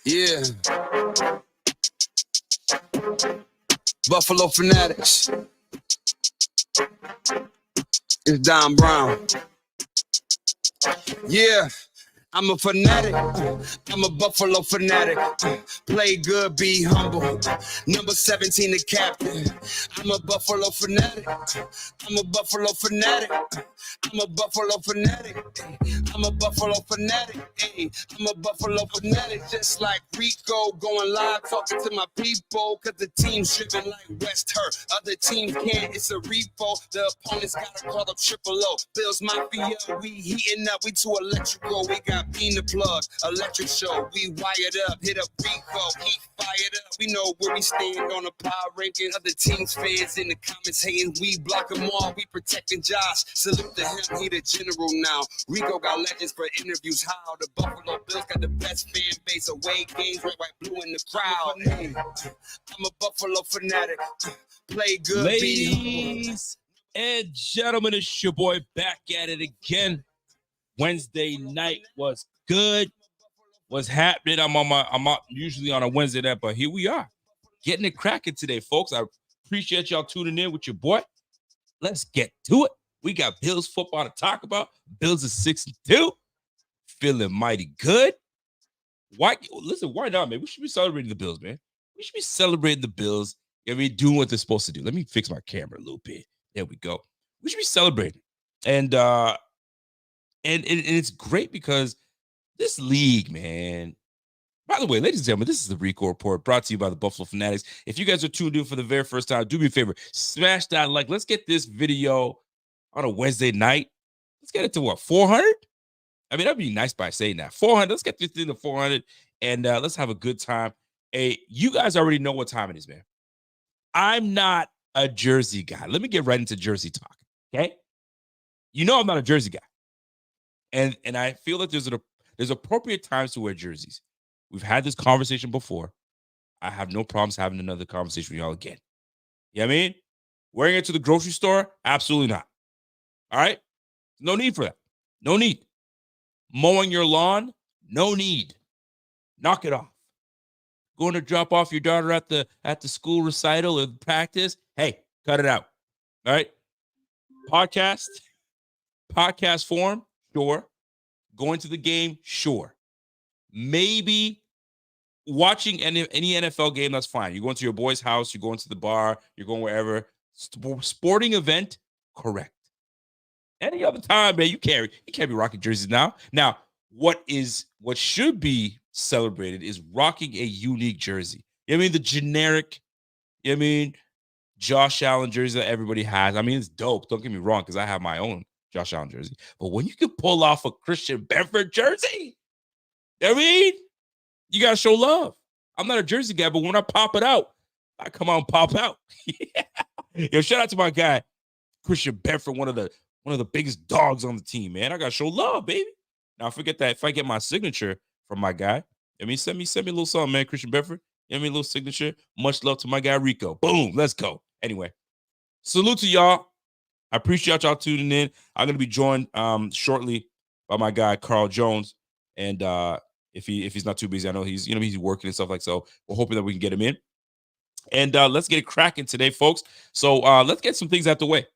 Yeah. Buffalo Fanatics. It's Don Brown. Yeah. I'm a fanatic. I'm a Buffalo fanatic. Play good, be humble. Number 17, the captain. I'm a Buffalo fanatic. I'm a Buffalo fanatic. I'm a Buffalo fanatic. I'm a Buffalo fanatic. Hey, I'm a Buffalo fanatic. Just like Rico, going live, talking to my people. Cause the team's driven like West Hurt. Other teams can't, it's a repo. The opponents gotta call up Triple O. Bills Mafia, we heating up, we too electrical. We got Bean the plug, electric show. We wired up, hit up Rico, he fired up. We know where we stand on the power ranking. Other teams fans in the comments hating. We block them all, we protecting Josh. Salute to him, he the general now. Rico got legends for interviews. How the Buffalo Bills got the best fan base. Away games, red, white, blue in the crowd. Hey, I'm a Buffalo fanatic. Play good, ladies and gentlemen, it's your boy back at it again. Wednesday night was good. What's happening? I'm out usually on a Wednesday night, but here we are, getting it cracking today, folks. I appreciate y'all tuning in with your boy. Let's get to it. We got Bills football to talk about. Bills is 6-2, feeling mighty good. Why not, man? We should be celebrating the Bills, man. We should be celebrating the Bills. I mean, doing what they're supposed to do. Let me fix my camera a little bit. There we go. We should be celebrating. And it's great because this league, man. By the way, ladies and gentlemen, this is the Rico Report brought to you by the Buffalo Fanatics. If you guys are tuned in for the very first time, do me a favor, smash that like. Let's get this video on a Wednesday night. Let's get it to what, 400? I mean, that'd be nice by saying that. 400. Let's get this thing to 400, and let's have a good time. Hey, you guys already know what time it is, man. I'm not a jersey guy. Let me get right into jersey talk, okay? You know I'm not a jersey guy. And I feel that there's appropriate times to wear jerseys. We've had this conversation before. I have no problems having another conversation with y'all again. You know what I mean? Wearing it to the grocery store? Absolutely not. All right? No need for that. No need. Mowing your lawn? No need. Knock it off. Going to drop off your daughter at the school recital or practice? Hey, cut it out. All right? Podcast form? Sure. Going to the game? Sure. Maybe watching any NFL game, that's fine. You're going to your boy's house, you're going to the bar, you're going wherever. Sporting event? Correct. Any other time, man, you can't be rocking jerseys now. Now, what should be celebrated is rocking a unique jersey. You know what I mean? The generic, you know what I mean, Josh Allen jersey that everybody has. I mean, it's dope. Don't get me wrong, because I have my own Josh Allen jersey. But when you can pull off a Christian Benford jersey, you know what I mean? You got to show love. I'm not a jersey guy, but when I pop it out, I come out and pop out. Yeah. Yo, shout out to my guy, Christian Benford, one of the biggest dogs on the team, man. I got to show love, baby. Now, forget that. If I get my signature from my guy, I mean, send me a little something, man, Christian Benford. Give me a little signature. Much love to my guy, Rico. Boom, let's go. Anyway, salute to y'all. I appreciate y'all tuning in. I'm going to be joined shortly by my guy, Carl Jones. And if he's not too busy, I know he's working and stuff like so. We're hoping that we can get him in. And let's get it cracking today, folks. So let's get some things out the way.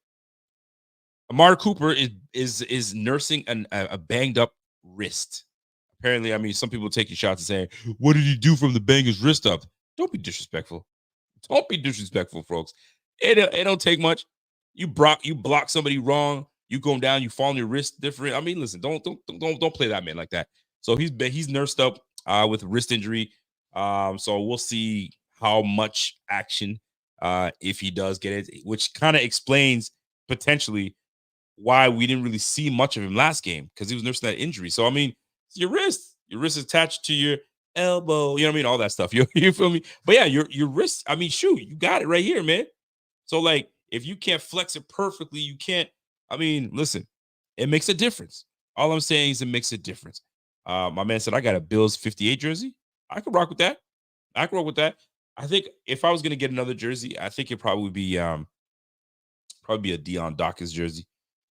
Amari Cooper is nursing a banged up wrist. Apparently, I mean, some people taking shots and saying, "What did he do from the bang his wrist up?" Don't be disrespectful. Don't be disrespectful, folks. It don't take much. You block somebody wrong. You go down. You fall on your wrist different. I mean, listen, don't play that man like that. So he's nursed up with wrist injury. So we'll see how much action if he does get it, which kind of explains potentially why we didn't really see much of him last game, because he was nursing that injury. So I mean, it's your wrist is attached to your elbow. You know what I mean? All that stuff. You feel me? But yeah, your wrist. I mean, shoot, you got it right here, man. So like, if you can't flex it perfectly, you can't. I mean, listen, it makes a difference. All I'm saying is it makes a difference. My man said I got a Bills 58 jersey. I could rock with that. I think if I was gonna get another jersey, I think it'd probably be a Deion Dawkins jersey.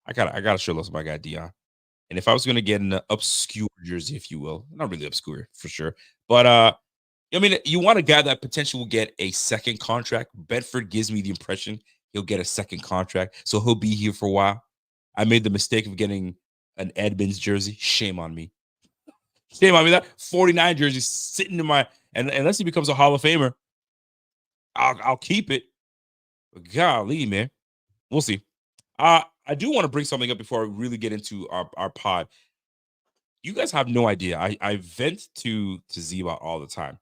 I gotta show love to my guy Deion. And if I was gonna get an obscure jersey, if you will, not really obscure for sure, but I mean, you want a guy that potentially will get a second contract. Bedford gives me the impression he'll get a second contract, so he'll be here for a while. I made the mistake of getting an Edmonds jersey. Shame on me. Shame on me. That 49 jersey sitting in my, and unless he becomes a Hall of Famer, I'll keep it. But golly, man, we'll see. I do want to bring something up before I really get into our pod. You guys have no idea. I vent to Z about all the time.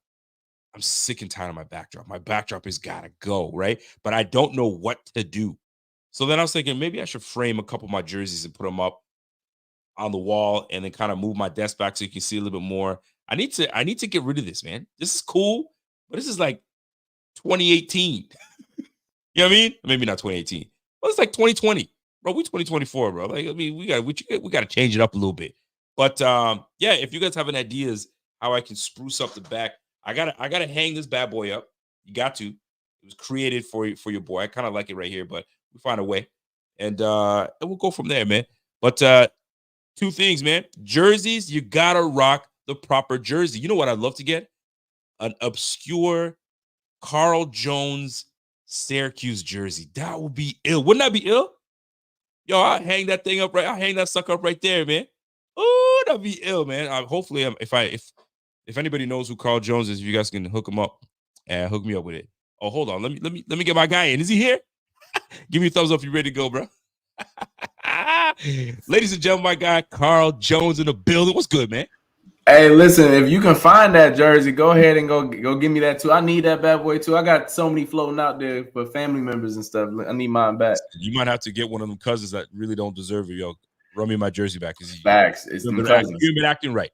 I'm sick and tired of my backdrop. My backdrop has got to go, right? But I don't know what to do. So then I was thinking maybe I should frame a couple of my jerseys and put them up on the wall and then kind of move my desk back so you can see a little bit more. I need to get rid of this, man. This is cool, but this is like 2018. You know what I mean? Maybe not 2018. But it's like 2020. Bro, we 2024, bro. Like, I mean, we got to change it up a little bit. But yeah, if you guys have any ideas how I can spruce up the back, I gotta hang this bad boy up. You got to. It was created for your boy. I kind of like it right here, but we find a way, and we'll go from there, man. But two things, man. Jerseys, you gotta rock the proper jersey. You know what I'd love to get? An obscure Carl Jones Syracuse jersey. That would be ill. Wouldn't that be ill? Yo, I'll hang that thing up right. I'll hang that sucker up right there, man. Oh, that'd be ill, man. Hopefully, if anybody knows who Carl Jones is, if you guys can hook him up and hook me up with it. Oh, hold on. Let me get my guy in. Is he here? Give me a thumbs up if you're ready to go, bro. Ladies and gentlemen, my guy Carl Jones in the building. What's good, man? Hey, listen, if you can find that jersey, go ahead and go give me that too. I need that bad boy too. I got so many floating out there for family members and stuff. I need mine back. You might have to get one of them cousins that really don't deserve it. Yo, run me my jersey back. Facts. It's them cousins. You've been acting right.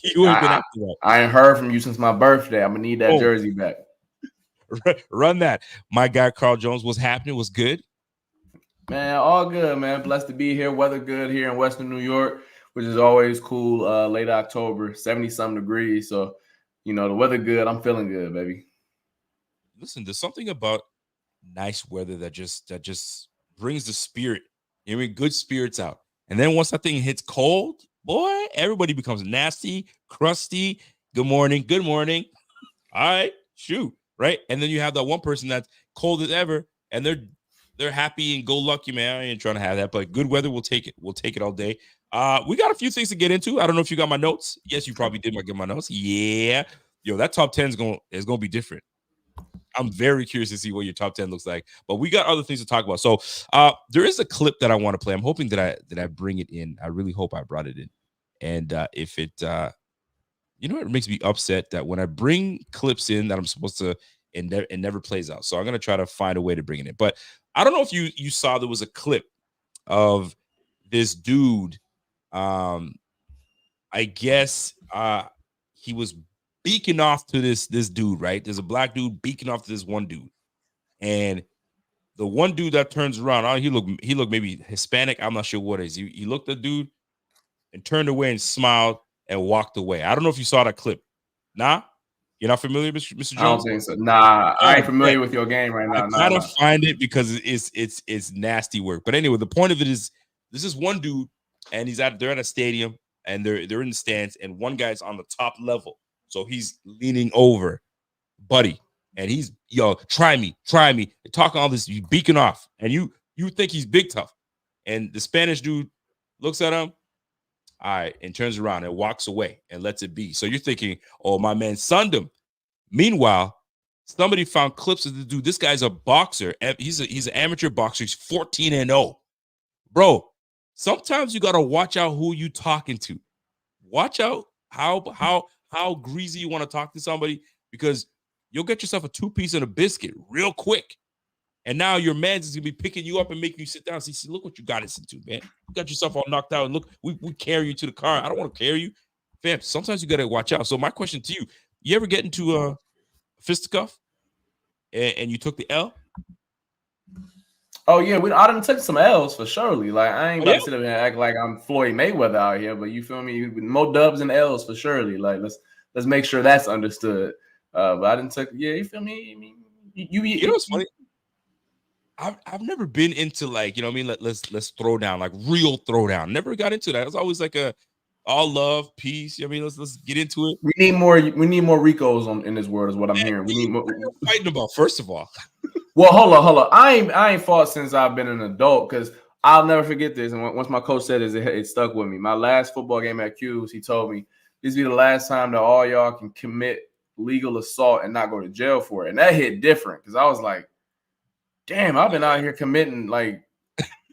You ain't been acting right. I ain't heard from you since my birthday. I'm gonna need that jersey back. Run that. My guy Carl Jones, what's happening? What's good? Man, all good, man. Blessed to be here. Weather good here in Western New York, which is always cool. Late October, 70-something degrees. So, you know, the weather good. I'm feeling good, baby. Listen, there's something about nice weather that just brings the spirit. You know, I mean, good spirits out. And then once that thing hits cold, boy, everybody becomes nasty, crusty. Good morning. Good morning. All right, shoot. Right. And then you have that one person that's cold as ever, and they're happy and go lucky, man. I ain't trying to have that, but good weather, we'll take it. We'll take it all day. We got a few things to get into. I don't know if you got my notes. Yes, you probably did. Get my notes. Yeah. Yo, that top 10 is gonna be different. I'm very curious to see what your top 10 looks like. But we got other things to talk about. So there is a clip that I want to play. I'm hoping that I bring it in. I really hope I brought it in. And if it you know, it makes me upset that when I bring clips in that I'm supposed to, it never plays out. So I'm gonna try to find a way to bring it in. But I don't know if you saw there was a clip of this dude. I guess he was beaking off to this dude, right? There's a black dude beaking off to this one dude, and the one dude that turns around, he looked maybe Hispanic. I'm not sure what it is. He looked at the dude and turned away and smiled and walked away. I don't know if you saw that clip. Nah, you're not familiar, Mr. Jones? I don't think so. Nah, I ain't familiar with your game right now. I gotta find it because it's nasty work. But anyway, the point of it is this is one dude, and they're at a stadium, and they're in the stands, and one guy's on the top level, so he's leaning over, buddy, and he's try me, talking all this, you beaking off, and you think he's big tough, and the Spanish dude looks at him. All right, and turns around and walks away and lets it be. So you're thinking, oh, my man sunned him. Meanwhile, somebody found clips of the dude. This guy's a boxer. He's an amateur boxer. He's 14-0. Bro, sometimes you gotta watch out who you talking to. Watch out how greasy you want to talk to somebody, because you'll get yourself a 2-piece and a biscuit real quick. And now your man's is gonna be picking you up and making you sit down. See, look what you got us into, man. You got yourself all knocked out. And look, we carry you to the car. I don't want to carry you. Fam, sometimes you gotta watch out. So my question to you ever get into a fisticuff and you took the L? Oh yeah, I done took some L's for surely. Like I ain't about to sit up here and act like I'm Floyd Mayweather out here, but you feel me? More dubs and L's for surely. Like let's make sure that's understood. But I didn't take. Yeah, you feel me? You know what's funny? I've never been into, like, you know what I mean? Let's throw down, like real throw down. Never got into that. It was always like a all love, peace. I mean, let's get into it. We need more Ricos in this world, is what I'm hearing. We need more. What are you fighting about, first of all? Well, hold on. I ain't fought since I've been an adult, because I'll never forget this. And once my coach said this, it stuck with me. My last football game at Q's, he told me this be the last time that all y'all can commit legal assault and not go to jail for it. And that hit different, because I was like, damn, I've been out here committing like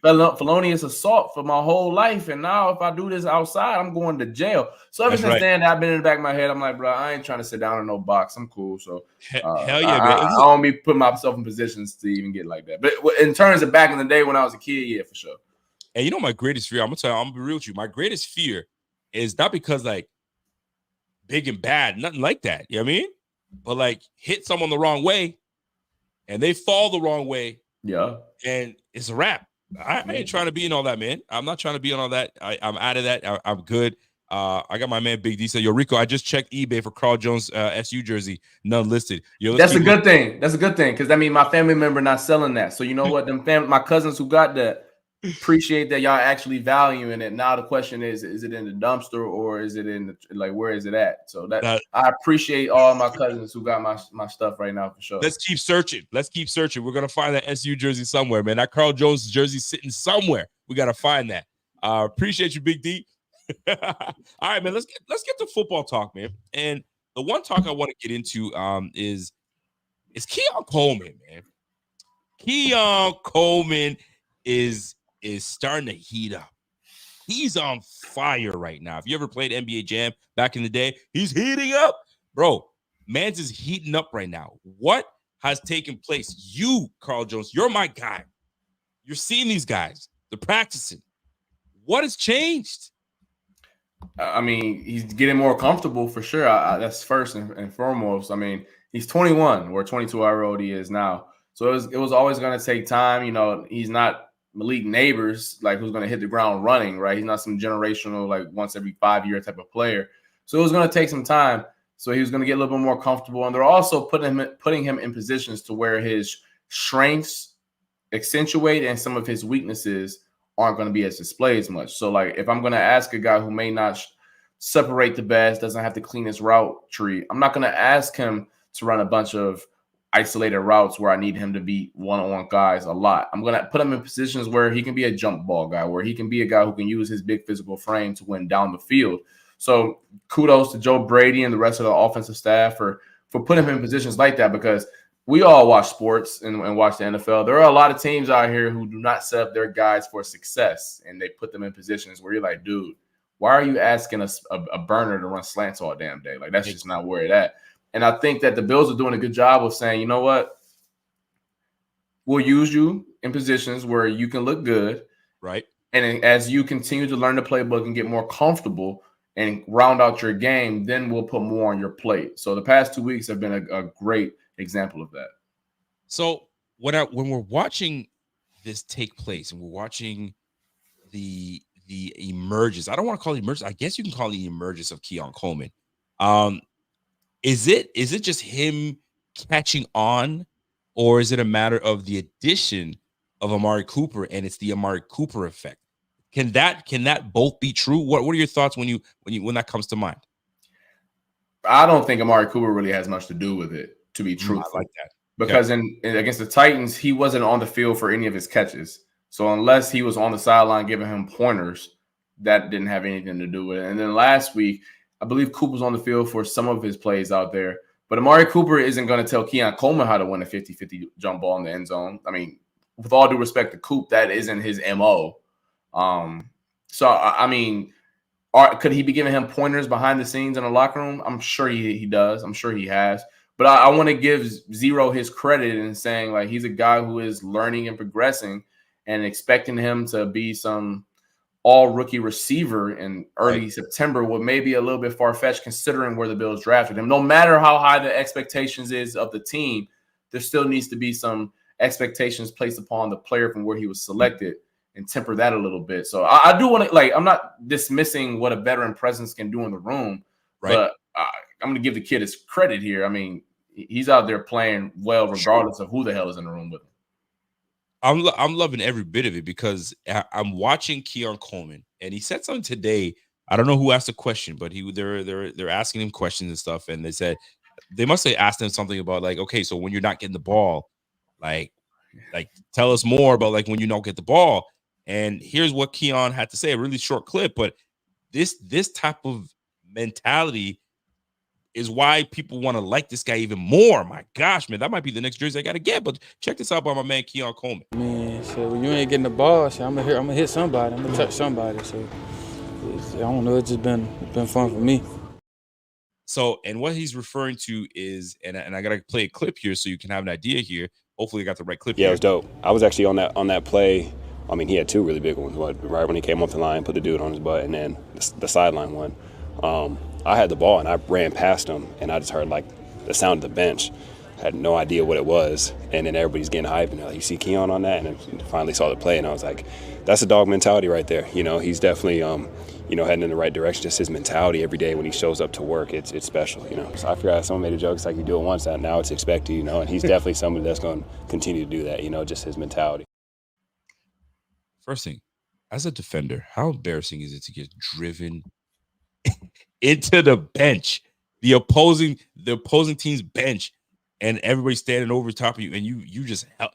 felonious assault for my whole life, and now if I do this outside, I'm going to jail. So ever since then, I've been in the back of my head. I'm like, bro, I ain't trying to sit down in no box. I'm cool. So hell yeah, man. I don't be putting myself in positions to even get like that. But in terms of back in the day when I was a kid, yeah, for sure. And you know my greatest fear, I'm gonna tell you, I'm gonna be real with you. My greatest fear is not because like big and bad, nothing like that. You know what I mean? But like hit someone the wrong way and they fall the wrong way. Yeah. And it's a wrap. I ain't trying to be in all that, man. I'm not trying to be in all that. I'm out of that. I'm good. I got my man Big D said, yo, Rico, I just checked eBay for Carl Jones SU jersey, none listed. Yo, that's a good thing. That's a good thing, because I mean my family member not selling that. So you know what? My cousins who got that appreciate that y'all actually valuing it. Now the question is it in the dumpster or is it in the, where is it at? So that I appreciate all my cousins who got my stuff right now for sure. Let's keep searching. We're gonna find that SU jersey somewhere, man. That Carl Jones jersey sitting somewhere. We gotta find that. Appreciate you, Big D. All right, man. Let's get to football talk, man. And the one talk I want to get into is Keon Coleman, man. Keon Coleman is starting to heat up. He's on fire right now. If you ever played NBA Jam back in the day, he's heating up. Bro, Mans is heating up right now. What has taken place? You, Carl Jones, you're my guy. You're seeing these guys. They're practicing. What has changed? I mean, he's getting more comfortable for sure. That's first and foremost. I mean, he's 21 or 22 however old he is now. So it was always going to take time. You know, he's not Malik Neighbors, like who's going to hit the ground running, right? He's not some generational, like once every 5 year type of player. So it was going to take some time. So he was going to get a little bit more comfortable. And they're also putting him in positions to where his strengths accentuate and some of his weaknesses aren't going to be as displayed as much. So like if I'm going to ask a guy who may not separate the best, doesn't have the cleanest route tree, I'm not going to ask him to run a bunch of isolated routes where I need him to beat one-on-one guys a lot. I'm going to put him in positions where he can be a jump ball guy, where he can be a guy who can use his big physical frame to win down the field. So kudos to Joe Brady and the rest of the offensive staff for putting him in positions like that, because we all watch sports and watch the NFL. There are a lot of teams out here who do not set up their guys for success, and they put them in positions where you're like, dude, why are you asking a burner to run slants all damn day? Like, that's just not where it's at. And I think that the Bills are doing a good job of saying, you know what? We'll use you in positions where you can look good. Right. And as you continue to learn the playbook and get more comfortable and round out your game, then we'll put more on your plate. So the past 2 weeks have been a great example of that. So when we're watching this take place and we're watching the emergence, I don't want to call it emergence. I guess you can call it the emergence of Keon Coleman. Is it just him catching on, or is it a matter of the addition of Amari Cooper and it's the Amari Cooper effect? Can that both be true? What are your thoughts when that comes to mind? I don't think Amari Cooper really has much to do with it, to be truthful. I like that. Because in against the Titans, he wasn't on the field for any of his catches. So unless he was on the sideline giving him pointers, that didn't have anything to do with it. And then last week, I believe Cooper was on the field for some of his plays out there. But Amari Cooper isn't going to tell Keon Coleman how to win a 50-50 jump ball in the end zone. I mean, with all due respect to Coop, that isn't his MO. So, I mean, could he be giving him pointers behind the scenes in the locker room? I'm sure he does. I'm sure he has. But I want to give Zero his credit in saying, like, he's a guy who is learning and progressing, and expecting him to be some all-rookie receiver in early September would maybe a little bit far-fetched considering where the Bills drafted him. No matter how high the expectations is of the team, there still needs to be some expectations placed upon the player from where he was selected and temper that a little bit. So I do want to, like, I'm not dismissing what a veteran presence can do in the room, but I'm going to give the kid his credit here. I mean, he's out there playing well regardless of who the hell is in the room with him. I'm loving every bit of it because I'm watching Keon Coleman, and he said something today I don't know who asked the question, but they're asking him questions and stuff, and they said they must have asked him something about like, okay, so when you're not getting the ball, like tell us more about like when you don't get the ball. And here's what Keon had to say, a really short clip, but this type of mentality is why people want to like this guy even more. My gosh, man, that might be the next jersey I got to get. But check this out by my man Keon Coleman. Man, so when you ain't getting the ball, so I'm gonna hit somebody. I'm gonna touch somebody. So I don't know. It's just been fun for me. So, and what he's referring to is, and I gotta play a clip here so you can have an idea here. Hopefully, I got the right clip. Yeah, here. It was dope. I was actually on that play. I mean, he had two really big ones. Right when he came off the line, put the dude on his butt, and then the sideline one. I had the ball and I ran past him, and I just heard like the sound of the bench. I had no idea what it was, and then everybody's getting hyped, and they're like, "You see Keon on that?" And then finally saw the play, and I was like, "That's a dog mentality right there." You know, he's definitely heading in the right direction. Just his mentality every day when he shows up to work, it's special. You know, so I forgot someone made a joke. It's like you do it once, and now it's expected. You know, and he's definitely somebody that's going to continue to do that. You know, just his mentality. First thing, as a defender, how embarrassing is it to get driven into the bench, the opposing team's bench, and everybody standing over top of you, and you just help.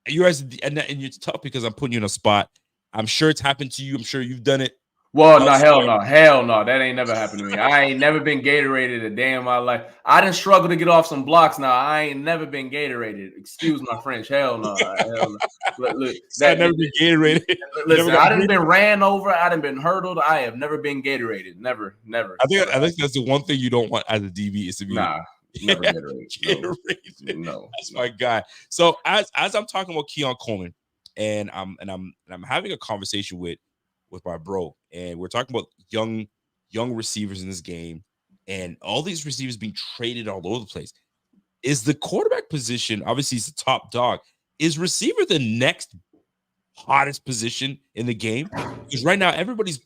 And it's tough because I'm putting you in a spot. I'm sure it's happened to you. I'm sure you've done it. Well, no, hell no. That ain't never happened to me. I ain't never been Gatorated a day in my life. I didn't struggle to get off some blocks. Now I ain't never been Gatorated. Excuse my French. Hell no. Hell no. Look, I've never been Gatorated. Listen, I done been ran over. I done been hurdled. I have never been Gatorated. Never. I think that's the one thing you don't want as a DB is to be never Gatorated. No, that's my guy. So as I'm talking about Keon Coleman, and I'm having a conversation with my bro, and we're talking about young receivers in this game, and all these receivers being traded all over the place. Is the quarterback position, obviously he's the top dog, is receiver the next hottest position in the game? Because right now everybody's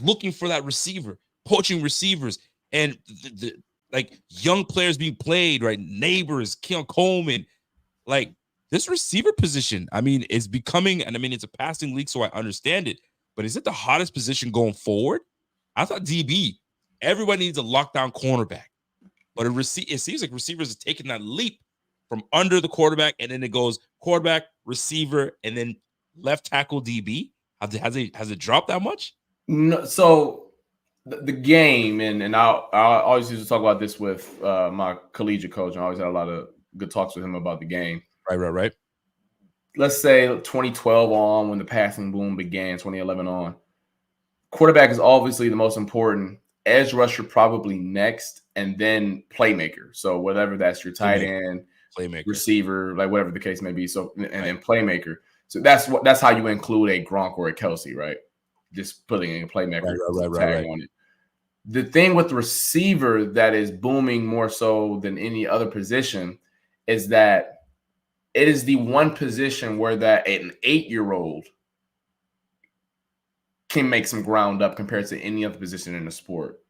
looking for that receiver, poaching receivers, and the like young players being played, right? Neighbors, Keon Coleman, like this receiver position, I mean, is becoming, and I mean, it's a passing league, so I understand it. But is it the hottest position going forward? I thought DB, everybody needs a lockdown cornerback. But it seems like receivers are taking that leap from under the quarterback, and then it goes quarterback, receiver, and then left tackle DB. Has it dropped that much? No, so the game, and I always used to talk about this with my collegiate coach, and I always had a lot of good talks with him about the game. Right. Let's say 2012 on, when the passing boom began, 2011 on. Quarterback is obviously the most important. Edge rusher probably next, and then playmaker. So whatever that's your tight end, playmaker, receiver, like whatever the case may be. So and then playmaker. So that's how you include a Gronk or a Kelsey, right? Just putting a playmaker tag on it. The thing with the receiver that is booming more so than any other position is that it is the one position where that an 8-year-old can make some ground up compared to any other position in the sport.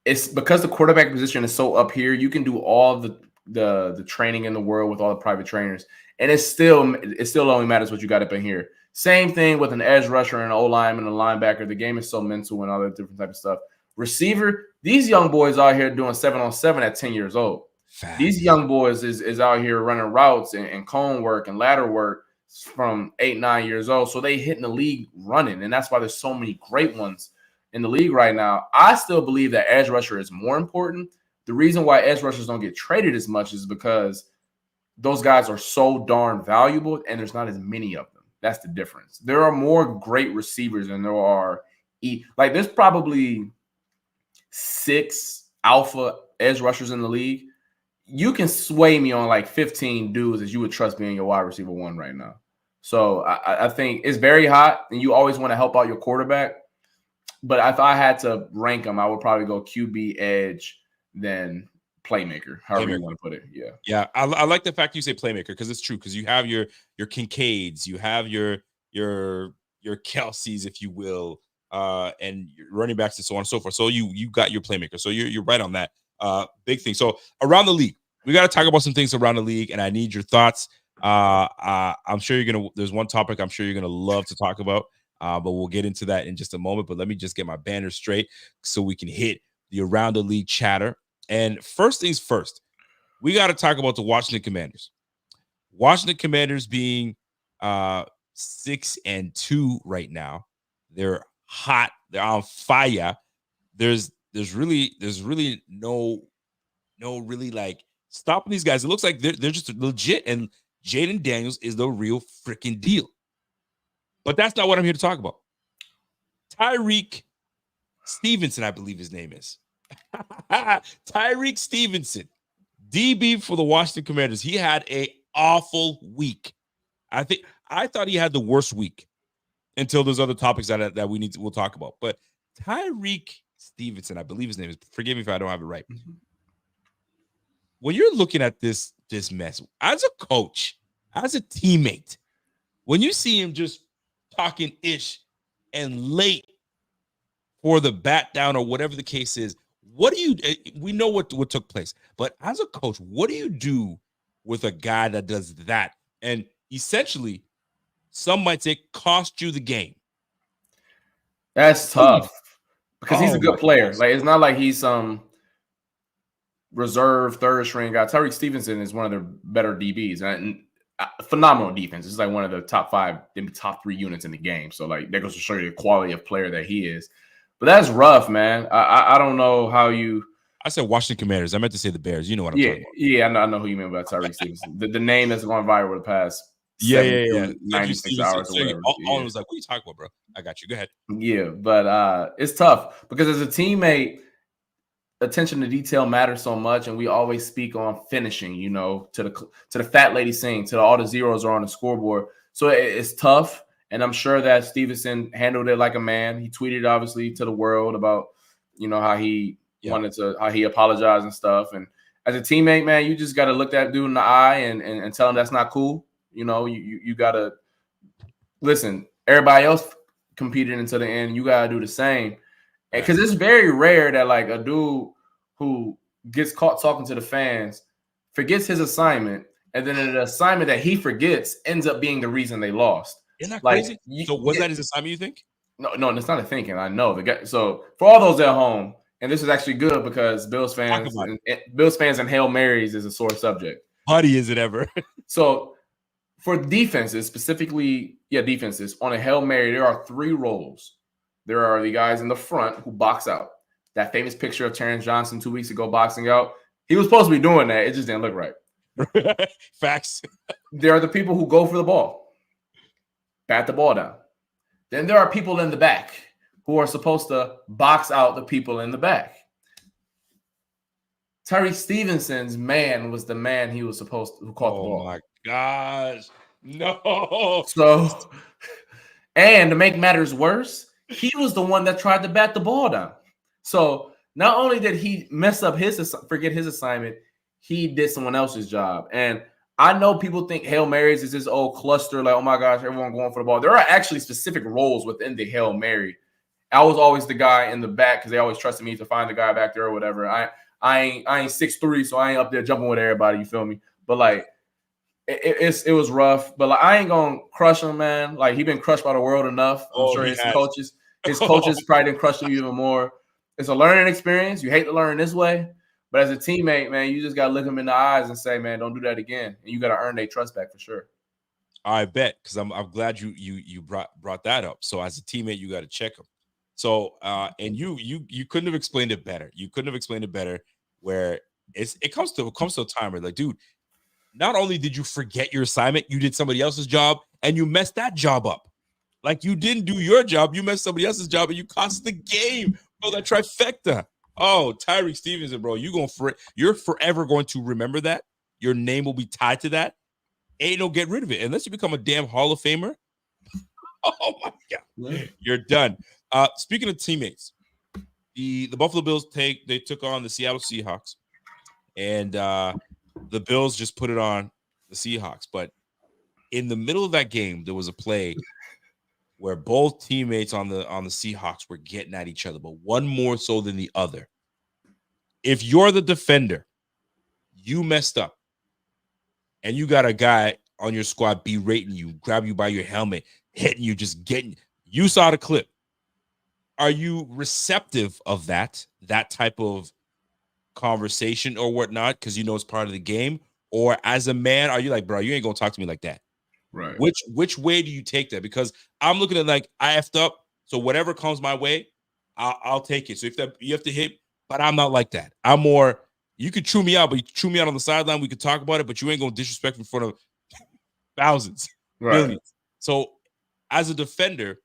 It's because the quarterback position is so up here. You can do all the training in the world with all the private trainers, and it still only matters what you got up in here. Same thing with an edge rusher and an O-lineman and a linebacker. The game is so mental and all that different type of stuff. Receiver, these young boys out here doing 7-on-7 at 10 years old. These young boys is out here running routes and cone work and ladder work from 8-9 years old. So they hitting the league running, and that's why there's so many great ones in the league right now. I still believe that edge rusher is more important. The reason why edge rushers don't get traded as much is because those guys are so darn valuable, and there's not as many of them. That's the difference. There are more great receivers than there are there's probably 6 alpha edge rushers in the league. You can sway me on like 15 dudes that you would trust being your wide receiver 1 right now. So I think it's very hot, and you always want to help out your quarterback. But if I had to rank them, I would probably go QB, edge, then playmaker, however you want to put it. Yeah. I like the fact you say playmaker, because it's true. Because you have your Kincaids, you have your Kelseys, if you will, and your running backs and so on and so forth. So you got your playmaker. So you're right on that. Big thing. So around the league, we got to talk about some things around the league, and I need your thoughts. I'm sure there's one topic I'm sure you're gonna love to talk about. But we'll get into that in just a moment. But let me just get my banner straight so we can hit the Around the League chatter. And first things first, we got to talk about the Washington Commanders. Washington Commanders being 6-2 right now. They're hot. They're on fire. There's really no really like stopping these guys. It looks like they're just legit, and Jaden Daniels is the real freaking deal. But that's not what I'm here to talk about. Tyreek Stevenson, I believe his name is. Tyreek Stevenson, DB for the Washington Commanders. He had an awful week. I thought he had the worst week until there's other topics that we'll talk about. But Tyreek Stevenson, I believe his name is. Forgive me if I don't have it right. When you're looking at this mess, as a coach, as a teammate, when you see him just talking ish and late for the bat down or whatever the case is, what do you? We know what took place, but as a coach, what do you do with a guy that does that and essentially, some might say, cost you the game? That's tough because he's a good player. Like, it's not like he's some reserve third string guy. Tyreek Stevenson is one of their better DBs and phenomenal defense. It's like one of the top 5, maybe top 3 units in the game. So like that goes to show you the quality of player that he is. But that's rough, man. I don't know how you. I said Washington Commanders. I meant to say the Bears. You know what I'm talking about. Yeah, I know who you mean by Tyreek Stevenson. The name that's gone viral the past 96 hours or whatever. All was like, what are you talking about, bro? I got you. Go ahead. Yeah, but it's tough because as a teammate, attention to detail matters so much, and we always speak on finishing. You know, to the fat lady saying, to all the zeros are on the scoreboard. So it's tough, and I'm sure that Stevenson handled it like a man. He tweeted obviously to the world about how he how he apologized and stuff. And as a teammate, man, you just got to look that dude in the eye and tell him that's not cool. You got to listen. Everybody else competed until the end. You got to do the same. Because it's very rare that like a dude who gets caught talking to the fans forgets his assignment, and then an assignment that he forgets ends up being the reason they lost. Isn't that crazy? So was that his assignment, you think? No, it's not a thinking. I know the guy. So for all those at home, and this is actually good because Bills fans and Hail Marys is a sore subject. Buddy, is it ever? So for defenses, specifically, defenses on a Hail Mary, there are 3 roles. There are the guys in the front who box out. That famous picture of Terrence Johnson 2 weeks ago boxing out. He was supposed to be doing that. It just didn't look right. Facts. There are the people who go for the ball, bat the ball down. Then there are people in the back who are supposed to box out the people in the back. Tyreek Stevenson's man was the man he was supposed to who caught the ball. Oh my gosh. No. So, and to make matters worse, he was the one that tried to bat the ball down. So not only did he mess up forget his assignment, he did someone else's job. And I know people think Hail Marys is this old cluster, like, oh my gosh, everyone going for the ball. There are actually specific roles within the Hail Mary. I was always the guy in the back because they always trusted me to find the guy back there or whatever. I ain't 6'3", so I ain't up there jumping with everybody, you feel me? But like it was rough. But like I ain't gonna crush him, man. Like he been crushed by the world enough. I'm sure his coaches probably didn't crush him even more. It's a learning experience. You hate to learn this way. But as a teammate, man, you just got to look them in the eyes and say, man, don't do that again. And you got to earn their trust back for sure. I bet, because I'm glad you brought that up. So as a teammate, you got to check them. So and you couldn't have explained it better. You couldn't have explained it better. Where it comes to a time where like, dude, not only did you forget your assignment, you did somebody else's job and you messed that job up. Like you didn't do your job, you messed somebody else's job and you cost the game. Bro, that trifecta. Oh, Tyreek Stevenson, bro, you're forever going to remember that. Your name will be tied to that. Ain't no get rid of it unless you become a damn Hall of Famer. Oh my God, you're done. Speaking of teammates, the Buffalo Bills took on the Seattle Seahawks, and the Bills just put it on the Seahawks. But in the middle of that game, there was a play where both teammates on the Seahawks were getting at each other, but one more so than the other. If you're the defender, you messed up, and you got a guy on your squad berating you, grab you by your helmet, hitting you, just getting You saw the clip. Are you receptive of that type of conversation or whatnot? Because you know it's part of the game. Or as a man, are you like, bro, you ain't gonna talk to me like that? Right. Which way do you take that? Because I'm looking at like I effed up, so whatever comes my way, I'll take it. So if that you have to hit, but I'm not like that. I'm more. You could chew me out, but you chew me out on the sideline. We could talk about it, but you ain't gonna disrespect me in front of thousands, millions. So as a defender,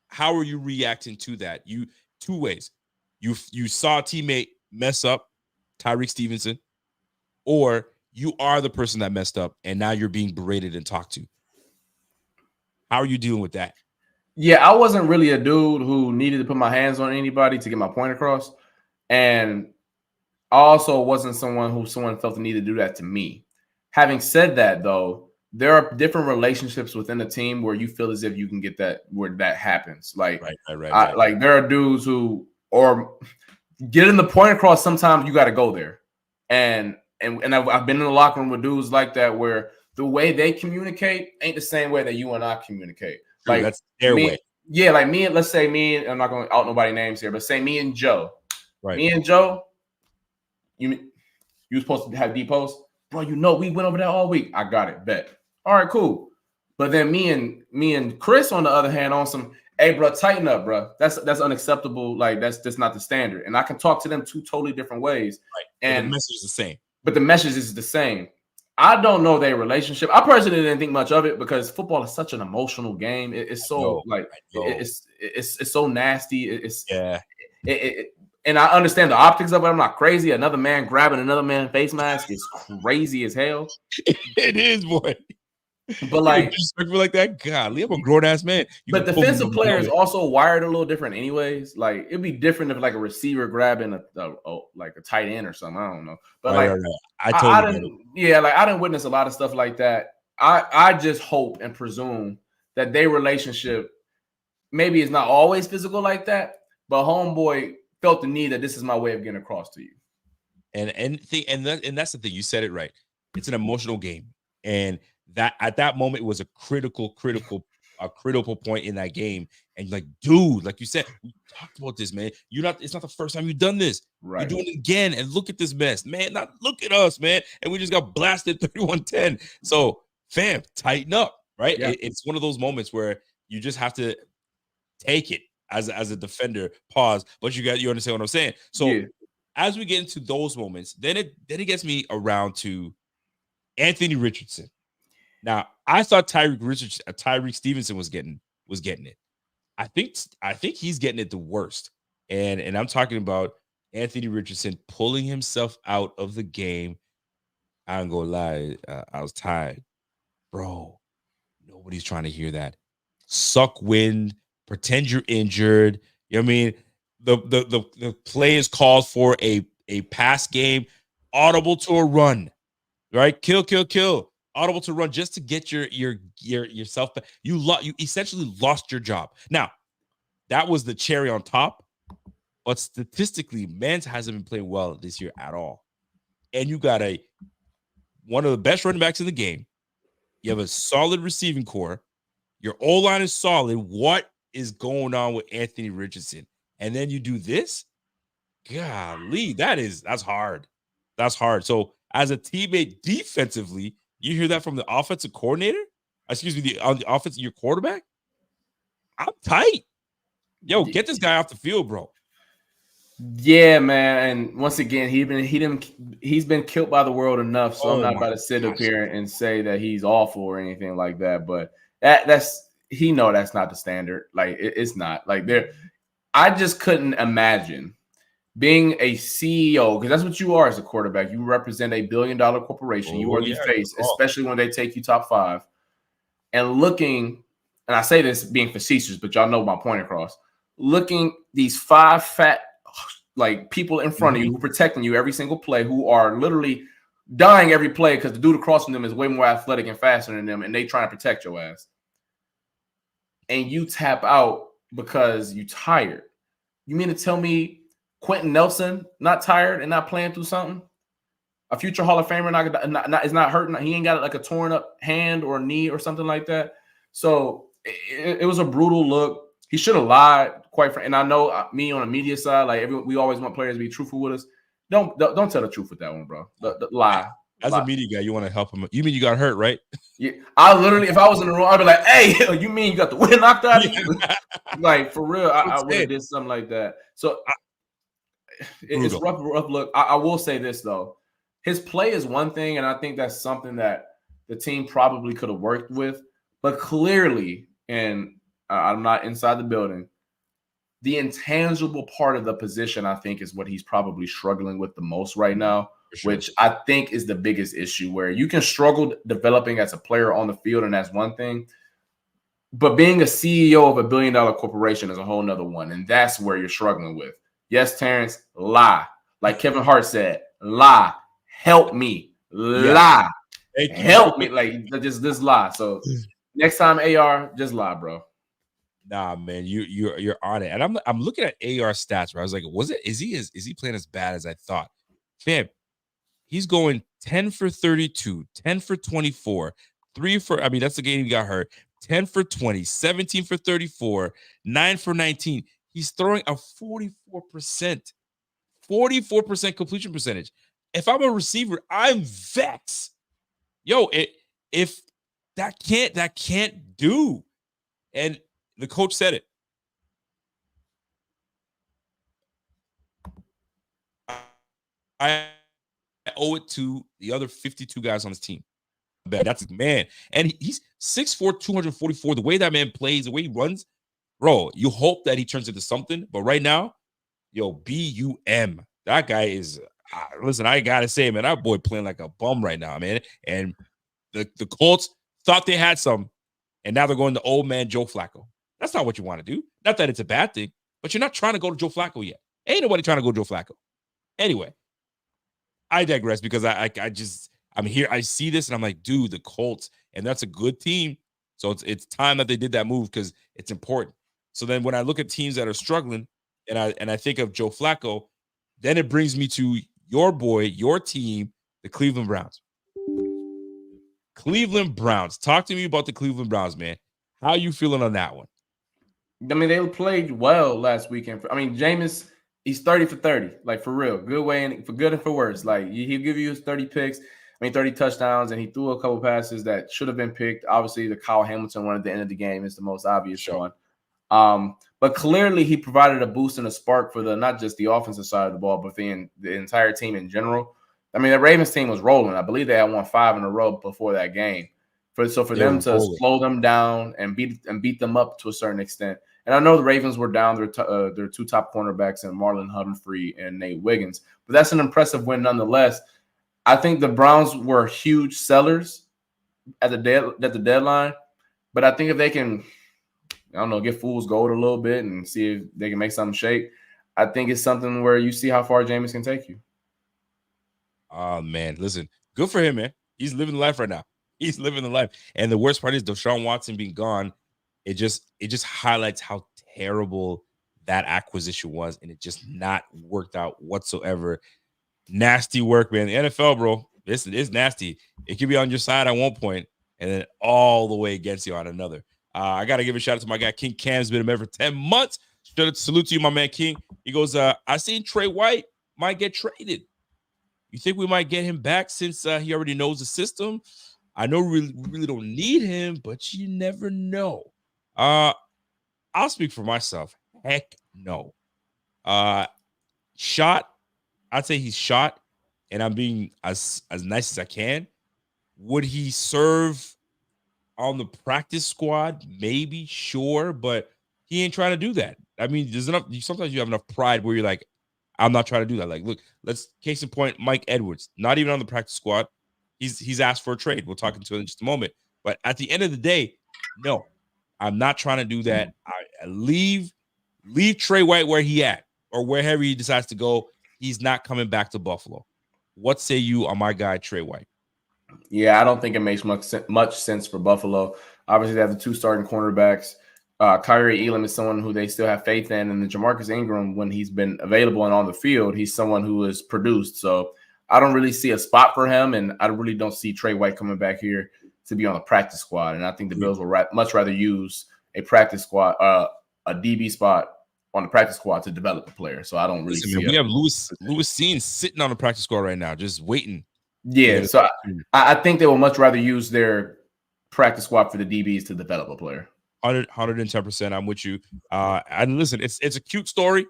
how are you reacting to that? You two ways. You saw a teammate mess up, Tyreek Stevenson, or you are the person that messed up and now you're being berated and talked to. How are you dealing with that? Yeah, I wasn't really a dude who needed to put my hands on anybody to get my point across. And I also wasn't someone felt the need to do that to me. Having said that, though, there are different relationships within a team where you feel as if you can get that where that happens. Like, right. Like there are dudes who or getting the point across. Sometimes you got to go there, and I've been in the locker room with dudes like that where the way they communicate ain't the same way that you and I communicate. True, like that's their way. Yeah, like me and let's say me and I'm not going to out nobody names here, but say me and Joe. Right. Me and Joe, you supposed to have deep post, bro. You know we went over that all week. I got it, bet. All right, cool. But then me and Chris on the other hand on some, hey, bro, tighten up, bro. That's unacceptable. Like that's not the standard. And I can talk to them two totally different ways. Right. And the message is the same. But the message is the same. I don't know their relationship. I personally didn't think much of it because football is such an emotional game. It's so it's so nasty. And I understand the optics of it. I'm not crazy. Another man grabbing another man's face mask is crazy as hell. It is, boy. But like disrespectful like that, golly, I'm a grown ass man. But defensive players also wired a little different, anyways. Like it'd be different if like a receiver grabbing like a tight end or something. I don't know, but right. I didn't. Yeah, like I didn't witness a lot of stuff like that. I just hope and presume that their relationship maybe is not always physical like that, but homeboy felt the need that this is my way of getting across to you. And that's the thing. You said it right. It's an emotional game, and that at that moment it was a critical point in that game. And like, dude, like you said, we talked about this, man. It's not the first time you've done this. Right. You're doing it again. And look at this mess, man. Look at us, man. And we just got blasted 31-10. So, fam, tighten up, right? Yeah. It's one of those moments where you just have to take it as a defender, pause, but you understand what I'm saying. So as we get into those moments, then it gets me around to Anthony Richardson. Now, I thought Tyreek Stevenson was getting it. I think he's getting it the worst. And I'm talking about Anthony Richardson pulling himself out of the game. I ain't gonna lie, I was tired. Bro, nobody's trying to hear that. Suck wind, pretend you're injured. You know what I mean? The play is called for a pass game, audible to a run. Right? Kill. Audible to run just to get yourself back. You essentially lost your job. Now, that was the cherry on top, but statistically, Mans hasn't been playing well this year at all. And you got one of the best running backs in the game. You have a solid receiving core. Your O-line is solid. What is going on with Anthony Richardson? And then you do this? Golly, that's hard. That's hard. So as a teammate defensively, you hear that from the offensive coordinator? Excuse me, on the offense, your quarterback? I'm tight. Yo, get this guy off the field, bro. Yeah, man. And once again, he's been killed by the world enough. So I'm not about to sit up here and say that he's awful or anything like that. But that's not the standard. Like it's not like I just couldn't imagine being a CEO, because that's what you are as a quarterback. You represent $1 billion corporation. You are the face, especially when they take you top 5. And looking, and I say this being facetious, but y'all know my point across. Looking these 5 fat like people in front of you who are protecting you every single play, who are literally dying every play because the dude across from them is way more athletic and faster than them, and they trying to protect your ass. And you tap out because you tired. You mean to tell me Quentin Nelson not tired and not playing through something? A future Hall of Famer is not hurting. He ain't got like a torn up hand or knee or something like that. So it was a brutal look. He should have lied, quite frankly. And I know me on the media side, like we always want players to be truthful with us. Don't tell the truth with that one, bro. Lie. As a media guy, you want to help him. You mean you got hurt, right? Yeah, I literally, if I was in the room, I'd be like, "Hey, you mean you got the wind knocked out of you?" Like for real, I would have did something like that. So it's rough look. I will say this though, his play is one thing, and I think that's something that the team probably could have worked with. But clearly, and I'm not inside the building, the intangible part of the position, I think, is what he's probably struggling with the most right now, which I think is the biggest issue, where you can struggle developing as a player on the field, and that's one thing. But being a CEO of a billion-dollar corporation is a whole nother one, and that's where you're struggling with. Yes, Terrence, lie. Like Kevin Hart said, lie. Help me. Lie. Help me. Like, just this lie. So next time, AR, just lie, bro. Nah, man, you're on it. And I'm looking at AR stats where I was like, is he playing as bad as I thought? Fam, he's going 10 for 32, 10 for 24, 3 for, I mean, that's the game he got hurt. 10 for 20, 17 for 34, 9 for 19. He's throwing a 44% completion percentage. If I'm a receiver, I'm vexed. Yo, if that can't do. And the coach said it. I owe it to the other 52 guys on his team. That's man. And he's 6'4", 244. The way that man plays, the way he runs, bro, you hope that he turns into something. But right now, yo, BUM. That guy is, listen, I got to say, man, that boy playing like a bum right now, man. And the Colts thought they had some, and now they're going to old man Joe Flacco. That's not what you want to do. Not that it's a bad thing, but you're not trying to go to Joe Flacco yet. Ain't nobody trying to go to Joe Flacco. Anyway, I digress because I'm here. I see this and I'm like, dude, the Colts, and that's a good team. So it's time that they did that move because it's important. So then when I look at teams that are struggling and I think of Joe Flacco, then it brings me to your boy, your team, the Cleveland Browns. Cleveland Browns. Talk to me about the Cleveland Browns, man. How you feeling on that one? I mean, they played well last weekend. I mean, Jameis, he's 30 for 30, like for real. Good way, and for good and for worse. Like he'll give you his 30 picks, 30 touchdowns, and he threw a couple passes that should have been picked. Obviously, the Kyle Hamilton one at the end of the game is the most obvious one. But clearly he provided a boost and a spark for not just the offensive side of the ball, but the entire team in general. I mean, the Ravens team was rolling. I believe they had won 5 in a row before that game. For them to slow them down and beat them up to a certain extent. And I know the Ravens were down their 2 top cornerbacks in Marlon Humphrey and Nate Wiggins, but that's an impressive win nonetheless. I think the Browns were huge sellers at the deadline, but I think if they can, I don't know, get fool's gold a little bit and see if they can make something shake, I think it's something where you see how far Jameis can take you. Oh, man, listen, good for him, man. He's living the life right now. He's living the life. And the worst part is Deshaun Watson being gone. It just highlights how terrible that acquisition was, and it just not worked out whatsoever. Nasty work, man. The NFL, bro, it's nasty. It could be on your side at one point, and then all the way against you on another. I got to give a shout out to my guy, King Cam's been a member for 10 months. Salute to you, my man, King. He goes, I seen Trey White might get traded. You think we might get him back since he already knows the system? I know we really don't need him, but you never know. I'll speak for myself. Heck no. Shot. I'd say he's shot, and I'm being as nice as I can. Would he serve on the practice squad? Maybe, sure, but he ain't trying to do that. I mean, there's enough. Sometimes you have enough pride where you're like, I'm not trying to do that. Like, look, case in point, Mike Edwards, not even on the practice squad. He's asked for a trade. We'll talk into it in just a moment. But at the end of the day, no, I'm not trying to do that. I leave Trey White where he at, or wherever he decides to go. He's not coming back to Buffalo. What say you on my guy, Trey White? Yeah, I don't think it makes much sense for Buffalo. Obviously, they have the 2 starting cornerbacks. Kyrie Elam is someone who they still have faith in, and then Jamarcus Ingram, when he's been available and on the field, he's someone who is produced. So I don't really see a spot for him, and I really don't see Trey White coming back here to be on the practice squad. And I think the Bills will much rather use a practice squad, a DB spot on the practice squad to develop a player. So I don't really see we have Lewis Seen sitting on the practice squad right now, just waiting. Yeah, so I think they will much rather use their practice squad for the DBs to develop a player. 110%. I'm with you. And listen, it's a cute story,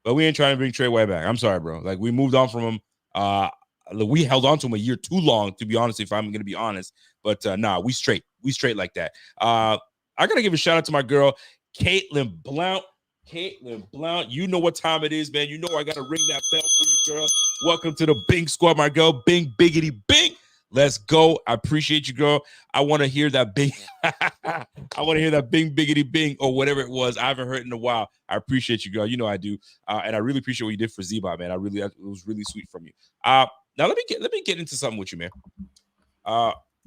but we ain't trying to bring Trey White back. I'm sorry, bro. Like, we moved on from him. We held on to him a year too long, to be honest, if I'm going to be honest. But nah, we straight like that. I got to give a shout out to my girl, Caitlin Blount. Caitlin Blount, you know what time it is, man. You know I got to ring that bell for you, girl. Welcome to the Bing Squad, my girl. Bing, biggity, bing. Let's go. I appreciate you, girl. I want to hear that bing. I want to hear that bing, biggity, bing, or whatever it was. I haven't heard it in a while. I appreciate you, girl. You know I do. And I really appreciate what you did for Zebot, man. It was really sweet from you. Now let me get into something with you, man.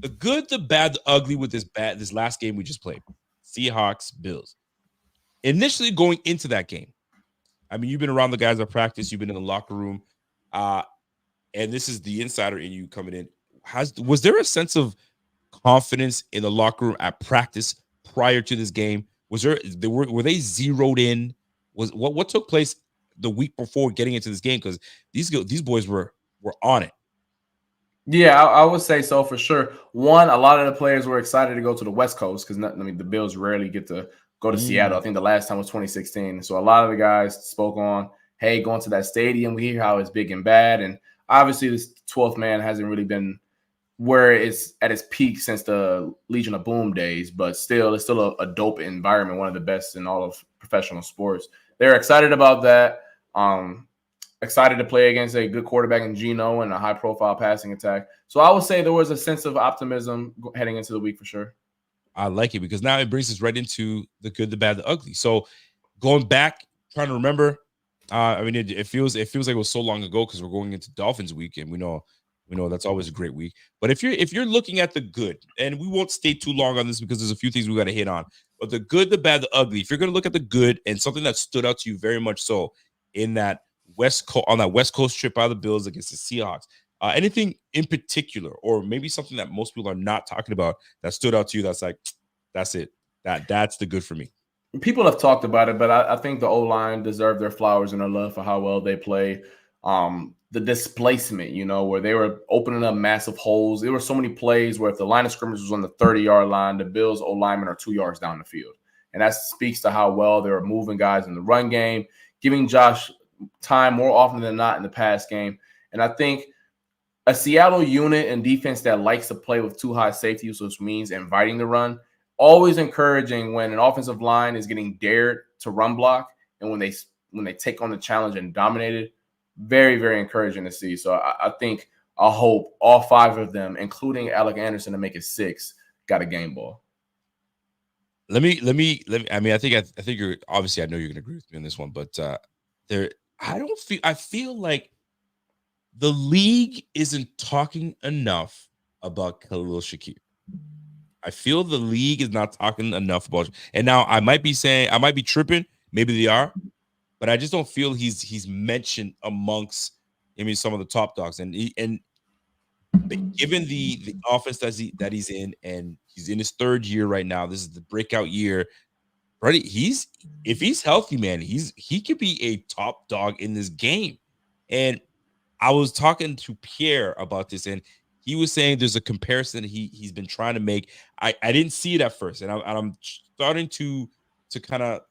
The good, the bad, the ugly with this last game we just played. Seahawks, Bills. Initially going into that game, I mean, you've been around the guys at practice, you've been in the locker room, and this is the insider in you coming in. Was there a sense of confidence in the locker room at practice prior to this game? Were they zeroed in? What took place the week before getting into this game? Because these boys were on it. Yeah, I would say so for sure. One, a lot of the players were excited to go to the West Coast because the Bills rarely get to go to Seattle. I think the last time was 2016. So a lot of the guys spoke on, hey, going to that stadium, we hear how it's big and bad. And obviously this 12th man hasn't really been where it's at its peak since the Legion of Boom days, but it's still a dope environment, one of the best in all of professional sports. They're excited about that. Excited to play against a good quarterback in Geno and a high-profile passing attack. So I would say there was a sense of optimism heading into the week for sure. I like it because now it brings us right into the good, the bad, the ugly. So going back, trying to remember, I mean, it feels like it was so long ago because we're going into Dolphins week, and we know that's always a great week. But if you're looking at the good, and we won't stay too long on this because there's a few things we got to hit on, but the good, the bad, the ugly. If you're going to look at the good and something that stood out to you very much so in that West Coast trip by the Bills against the Seahawks, anything in particular, or maybe something that most people are not talking about that stood out to you? That's like, that's it. That's the good for me. People have talked about it, but I think the O-line deserved their flowers and their love for how well they played. The displacement, where they were opening up massive holes. There were so many plays where if the line of scrimmage was on the 30-yard line, the Bills O-linemen are 2 yards down the field. And that speaks to how well they were moving guys in the run game, giving Josh time more often than not in the pass game. And I think a Seattle unit and defense that likes to play with two high safeties, which means inviting the run, always encouraging when an offensive line is getting dared to run block, and when they take on the challenge and dominate it, very, very encouraging to see. So I think I hope all five of them, including Alec Anderson to make it 6, got a game ball. Let me. I mean, I think you're obviously. I know you're going to agree with me on this one, but I feel like the league isn't talking enough about Khalil Shakir. I feel the league is not talking enough about. And now I might be tripping. Maybe they are, but I just don't feel he's mentioned amongst, some of the top dogs. And given the offense that he's in, and he's in his 3rd year right now, this is the breakout year. Right? If he's healthy, man, he could be a top dog in this game. And I was talking to Pierre about this, and he was saying there's a comparison he's been trying to make. I didn't see it at first, and I'm starting to kind of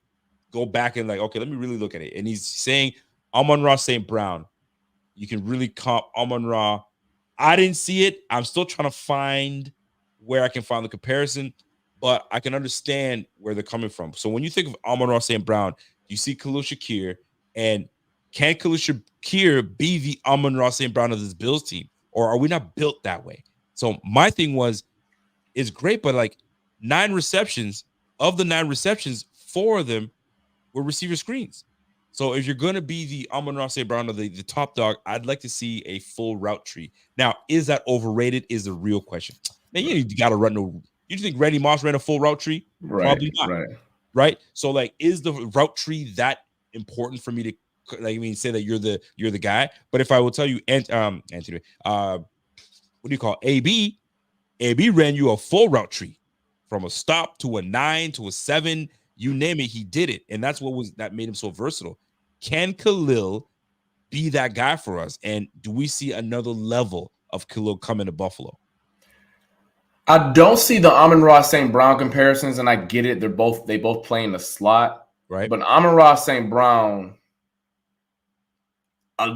go back and like, okay, let me really look at it. And he's saying Amon-Ra St. Brown. You can really comp Amon-Ra. I didn't see it. I'm still trying to find where I can find the comparison, but I can understand where they're coming from. So when you think of Amon-Ra St. Brown, you see Khalil Shakir, and can Khalil Shakir be the Amon-Ra St. Brown of this Bills team? Or are we not built that way? So my thing it's great, but like 9 receptions, of the 9 receptions, 4 of them were receiver screens. So if you're going to be the Amon-Ra St. Brown of the top dog, I'd like to see a full route tree. Now, is that overrated is the real question. Man, you got to run no. You think Randy Moss ran a full route tree? Right, probably not. Right. So like, is the route tree that important for me to say that you're the guy? But if I will tell you, Anthony, what do you call AB? AB ran you a full route tree from a stop to a 9 to a 7. You name it, he did it. And that's that made him so versatile. Can Khalil be that guy for us? And do we see another level of Khalil coming to Buffalo? I don't see the Amon-Ra St. Brown comparisons, and I get it. They both play in the slot. Right. But Amon-Ra St. Brown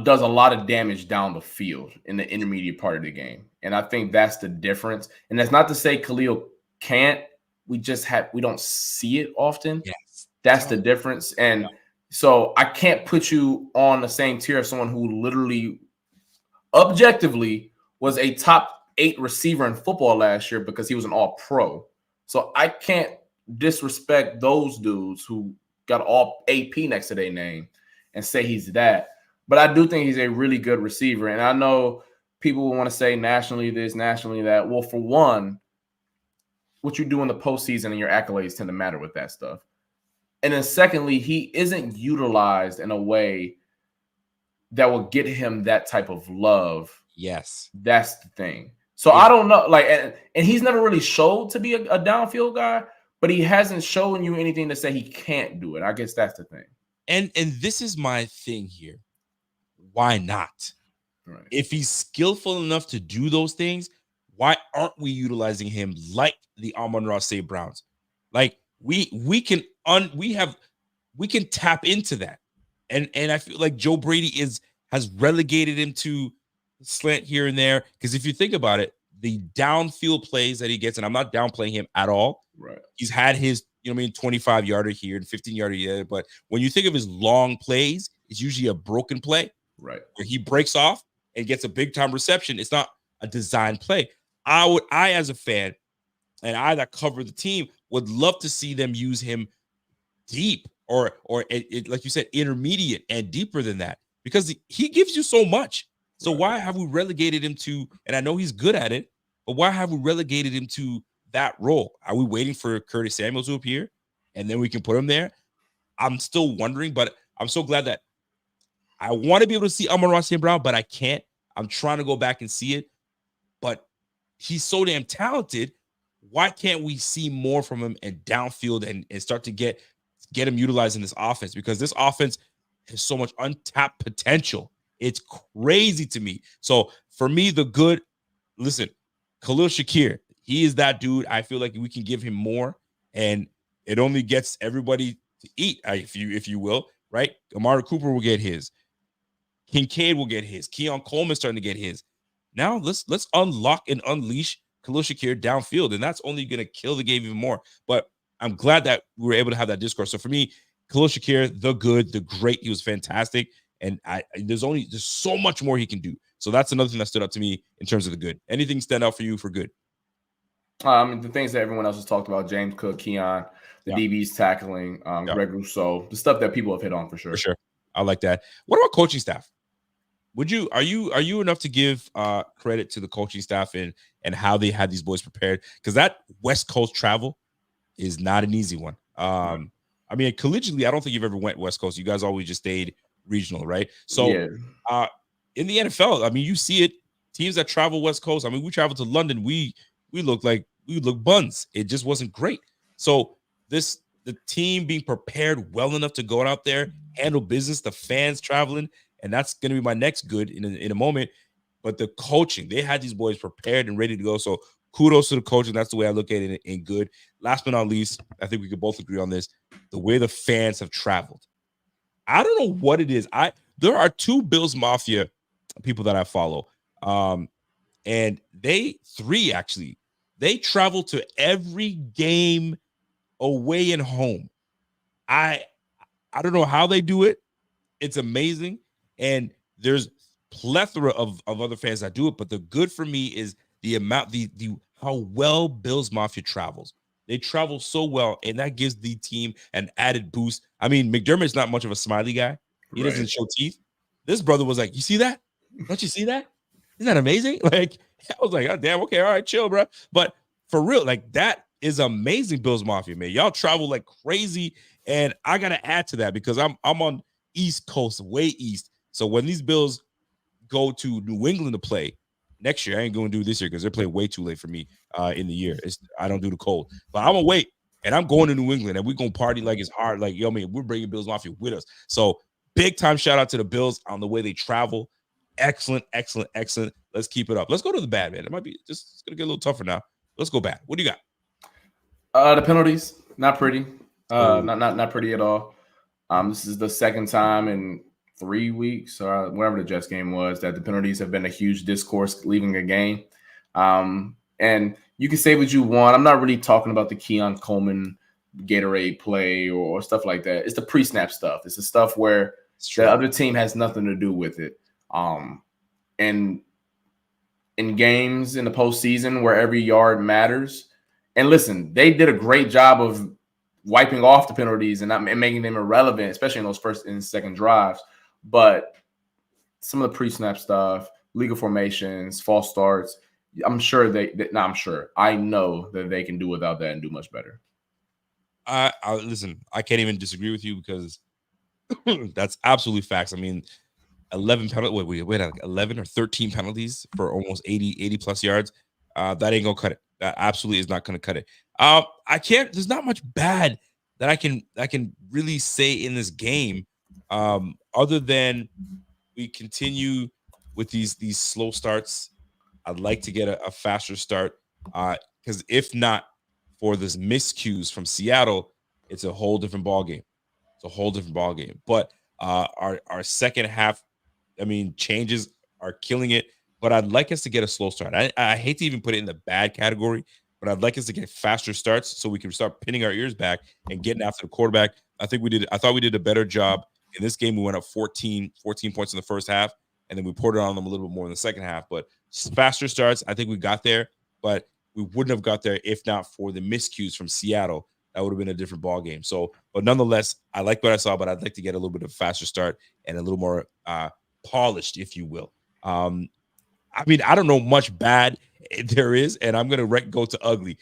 does a lot of damage down the field in the intermediate part of the game. And I think that's the difference. And that's not to say Khalil can't. We don't see it often. Yes. That's the difference. And so I can't put you on the same tier as someone who literally objectively was a top 8 receiver in football last year because he was an all-pro. So I can't disrespect those dudes who got all AP next to their name and say he's that. But I do think he's a really good receiver. And I know people will want to say nationally this, nationally that. Well, for one, what you do in the postseason and your accolades tend to matter with that stuff. And then secondly, he isn't utilized in a way that will get him that type of love. Yes. That's the thing. So I don't know. And he's never really showed to be a downfield guy, but he hasn't shown you anything to say he can't do it. I guess that's the thing. And this is my thing here. Why not? Right. If he's skillful enough to do those things, why aren't we utilizing him like the Amon-Ra St. Browns? Like we can tap into that. And I feel like Joe Brady has relegated him to slant here and there. Because if you think about it, the downfield plays that he gets, and I'm not downplaying him at all. Right. He's had his, 25-yarder here and 15-yarder there. But when you think of his long plays, it's usually a broken play. Right. Where he breaks off and gets a big time reception. It's not a design play. I as a fan, and I that cover the team, would love to see them use him deep or like you said, intermediate and deeper than that, because he gives you so much. So why have we relegated him to, and I know he's good at it, but why have we relegated him to that role? Are we waiting for Curtis Samuel to appear and then we can put him there? I'm still wondering, but I'm so glad that I want to be able to see Amon-Ra St. Brown, but I can't. I'm trying to go back and see it, but he's so damn talented. Why can't we see more from him and downfield and start to get him utilized in this offense? Because this offense has so much untapped potential. It's crazy to me. So for me, Khalil Shakir, he is that dude. I feel like we can give him more, and it only gets everybody to eat, if you will, right? Amari Cooper will get his. Kincaid will get his. Keon Coleman starting to get his. Now let's unlock and unleash Khalil Shakir downfield, and that's only going to kill the game even more. But I'm glad that we were able to have that discourse. So for me, Khalil Shakir, the good, the great, he was fantastic, and there's so much more he can do. So that's another thing that stood out to me in terms of the good. Anything stand out for you for good? The things that everyone else has talked about: James Cook, Keon, the DBs tackling, Greg Rousseau, the stuff that people have hit on for sure. For sure, I like that. What about coaching staff? Are you enough to give credit to the coaching staff and how they had these boys prepared? Because that West Coast travel is not an easy one. I mean, collegiately, I don't think you've ever went West Coast. You guys always just stayed regional, right? So in the NFL, I mean, you see it. Teams that travel West Coast. I mean, we traveled to London. We look buns. It just wasn't great. So the team being prepared well enough to go out there, handle business, the fans traveling. And that's going to be my next good in a moment. But the coaching, they had these boys prepared and ready to go. So kudos to the coaching. That's the way I look at it in good. Last but not least, I think we could both agree on this, the way the fans have traveled. I don't know what it is. There are 2 Bills Mafia people that I follow. And they travel to every game away and home. I don't know how they do it. It's amazing. And there's plethora of other fans that do it, but the good for me is the amount, how well Bills Mafia travels. They travel so well, and that gives the team an added boost. I mean, McDermott's not much of a smiley guy. He doesn't show teeth. This brother was like, "You see that? Don't you see that? Isn't that amazing?" Like, I was like, "Oh, damn, okay, all right, chill, bro." But for real, like, that is amazing, Bills Mafia, man. Y'all travel like crazy, and I gotta add to that because I'm on East Coast, way east. So when these Bills go to New England to play next year, I ain't going to do this year because they're playing way too late for me in the year. I don't do the cold, but I'm going to wait. and I'm going to New England, and we're gonna party like it's hard. Like, yo, man, we're bringing Bills Mafia with us. So big time shout out to the Bills on the way they travel. Excellent. Let's keep it up. Let's go to the bad, man. It might be just it's gonna get a little tougher now. Let's go bad. What do you got? The penalties, not pretty. Not pretty at all. This is the second time in 3 weeks or whatever the Jets game was that the penalties have been a huge discourse leaving a game. And you can say what you want. I'm not really talking about the Keon Coleman Gatorade play or stuff like that. It's the pre-snap stuff. It's the stuff where the other team has nothing to do with it. And in games in the postseason where every yard matters, and listen, they did a great job of wiping off the penalties and making them irrelevant, especially in those first and second drives. But some of the pre-snap stuff, legal formations, false starts, I know that they can do without that and do much better. Listen, I can't even disagree with you because that's absolutely facts. I mean, 11 penalties. Wait, like 11 or 13 penalties for almost 80 plus yards. That ain't gonna cut it. That absolutely is not gonna cut it. I can't. There's not much bad that I can really say in this game, other than we continue with these slow starts. I'd like to get a faster start, because if not for this miscues from Seattle, it's a whole different ball game. It's a whole different ball game. But our second half, I mean, changes are killing it. But I'd like us to get a slow start. I hate to even put it in the bad category, but I'd like us to get faster starts so we can start pinning our ears back and getting after the quarterback. I thought we did a better job in this game. We went up 14 points in the first half, and then we poured it on them a little bit more in the second half. But faster starts, I think we got there, but we wouldn't have got there if not for the miscues from Seattle. That would have been a different ball game. So, but nonetheless, I like what I saw, but I'd like to get a little bit of a faster start and a little more polished, if you will. I mean, I don't know much bad there is, and I'm gonna go to ugly.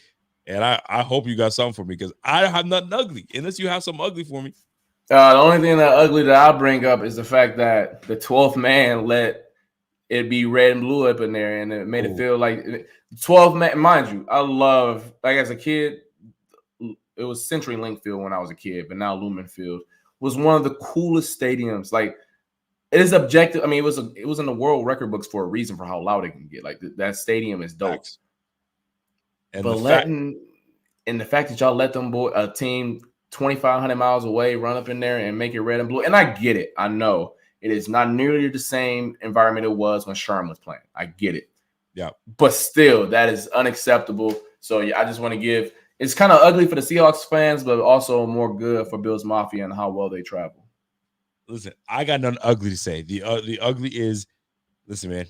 And I hope you got something for me because I have nothing ugly unless you have something ugly for me. The only thing that ugly that I'll bring up is the fact that the 12th man let it be red and blue up in there, and it made it feel like 12 man. Mind you, I love, like, as a kid, it was CenturyLink Field when I was a kid, but now Lumen Field was one of the coolest stadiums. Like, it is objective. I mean, it was in the world record books for a reason for how loud it can get. Like, that stadium is dope. Facts. And but the fact that y'all let them a team 2,500 miles away run up in there and make it red and blue, and I get it. I know it is not nearly the same environment it was when Sherm was playing. I get it. Yeah. But still, that is unacceptable. So yeah, I just want to give. It's kind of ugly for the Seahawks fans, but also more good for Bills Mafia and how well they travel. Listen, I got nothing ugly to say. The ugly is, listen, man,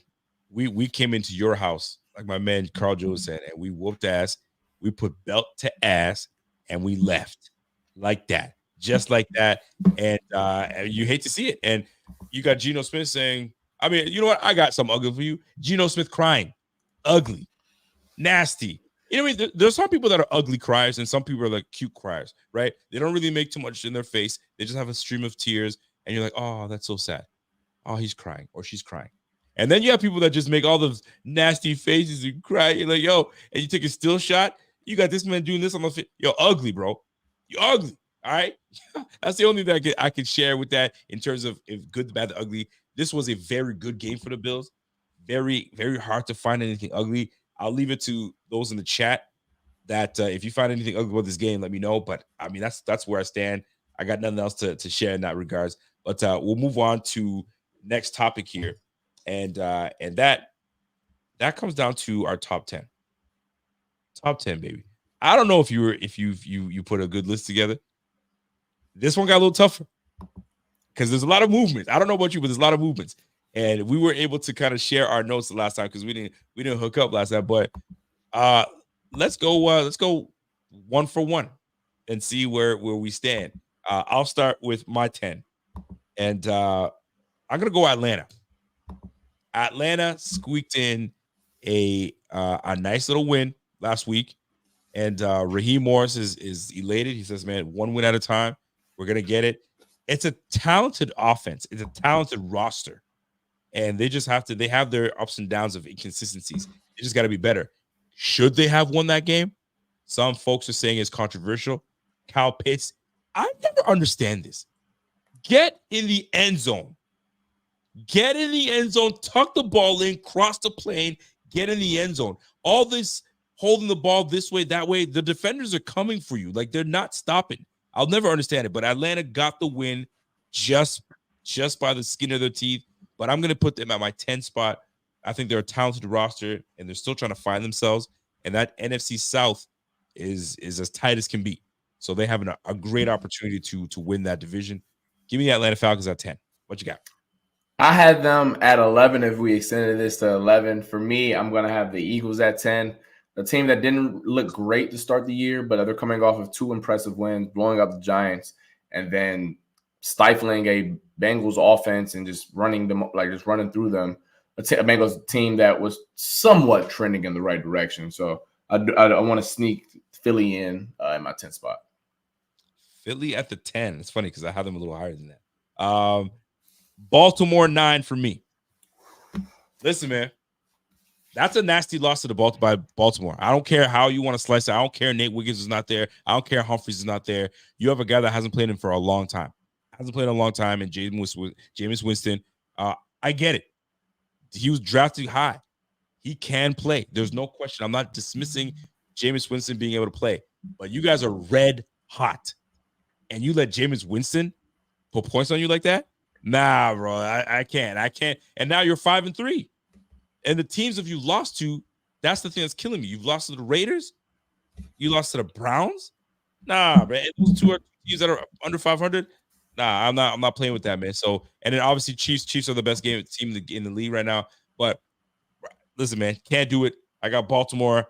we came into your house, like my man Carl Joe said, and we whooped ass. We put belt to ass, and we left like that, just like that. And you hate to see it. And you got Geno Smith saying, I mean, you know what? I got some ugly for you. Geno Smith crying, ugly, nasty. You know what I mean? There's some people that are ugly criers, and some people are like cute criers, right? They don't really make too much in their face. They just have a stream of tears. And you're like, oh, that's so sad. Oh, he's crying or she's crying. And then you have people that just make all those nasty faces and cry. You're like, yo, and you take a still shot. You got this man doing this on the fit. Yo, ugly, bro. You ugly. All right. That's the only thing that I can share with that in terms of if good, bad, ugly. This was a very good game for the Bills. Very, very hard to find anything ugly. I'll leave it to those in the chat that if you find anything ugly about this game, let me know. But I mean, that's where I stand. I got nothing else to share in that regards. But we'll move on to next topic here, and that comes down to our top 10. Top 10, baby. I don't know if you put a good list together. This one got a little tougher because there's a lot of movements. I don't know about you, but there's a lot of movements, and we were able to kind of share our notes the last time because we didn't hook up last time. But let's go one for one and see where we stand. I'll start with my 10. And I'm gonna go Atlanta. Atlanta squeaked in a nice little win last week, and Raheem Morris is elated. He says, "Man, one win at a time. We're gonna get it." It's a talented offense. It's a talented roster, and they just have to. They have their ups and downs of inconsistencies. They just got to be better. Should they have won that game? Some folks are saying it's controversial. Kyle Pitts, I never understand this. Get in the end zone. Get in the end zone, tuck the ball in, cross the plane, get in the end zone. All this holding the ball this way, that way, the defenders are coming for you. Like, they're not stopping. I'll never understand it, but Atlanta got the win just by the skin of their teeth. But I'm going to put them at my 10 spot. I think they're a talented roster, and they're still trying to find themselves. And that NFC South is as tight as can be. So they have a great opportunity to win that division. Give me the Atlanta Falcons at 10. What you got? I had them at 11 if we extended this to 11. For me, I'm going to have the Eagles at 10. A team that didn't look great to start the year, but they're coming off of 2 impressive wins, blowing up the Giants, and then stifling a Bengals offense and just running through them. A Bengals team that was somewhat trending in the right direction. So I want to sneak Philly in my 10th spot. Philly at the 10. It's funny because I have them a little higher than that. Baltimore 9 for me. Listen, man, that's a nasty loss to by Baltimore. I don't care how you want to slice it. I don't care Nate Wiggins is not there. I don't care Humphries is not there. You have a guy that hasn't played in for a long time. And Jameis Winston. I get it. He was drafted high. He can play. There's no question. I'm not dismissing Jameis Winston being able to play. But you guys are red hot. And you let Jameis Winston put points on you like that? Nah, bro. I can't. And now you're 5-3. And the teams that you lost to, that's the thing that's killing me. You've lost to the Raiders. You lost to the Browns. Nah, man. Those 2 teams that are under 500. Nah, I'm not playing with that, man. So, and then obviously Chiefs are the best team in the league right now. But listen, man, can't do it. I got Baltimore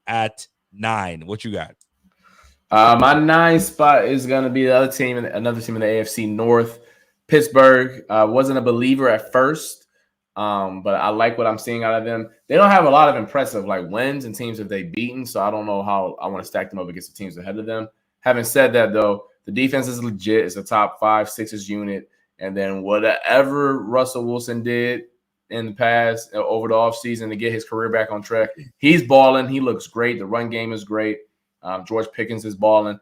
at 9. What you got? My 9 spot is going to be the other team, another team in the AFC North, Pittsburgh. Wasn't a believer at first, but I like what I'm seeing out of them. They don't have a lot of impressive wins and teams that they've beaten, so I don't know how I want to stack them up against the teams ahead of them. Having said that, though, the defense is legit. It's a top 5-6 unit, and then whatever Russell Wilson did in the past over the offseason to get his career back on track, he's balling. He looks great. The run game is great. George Pickens is balling.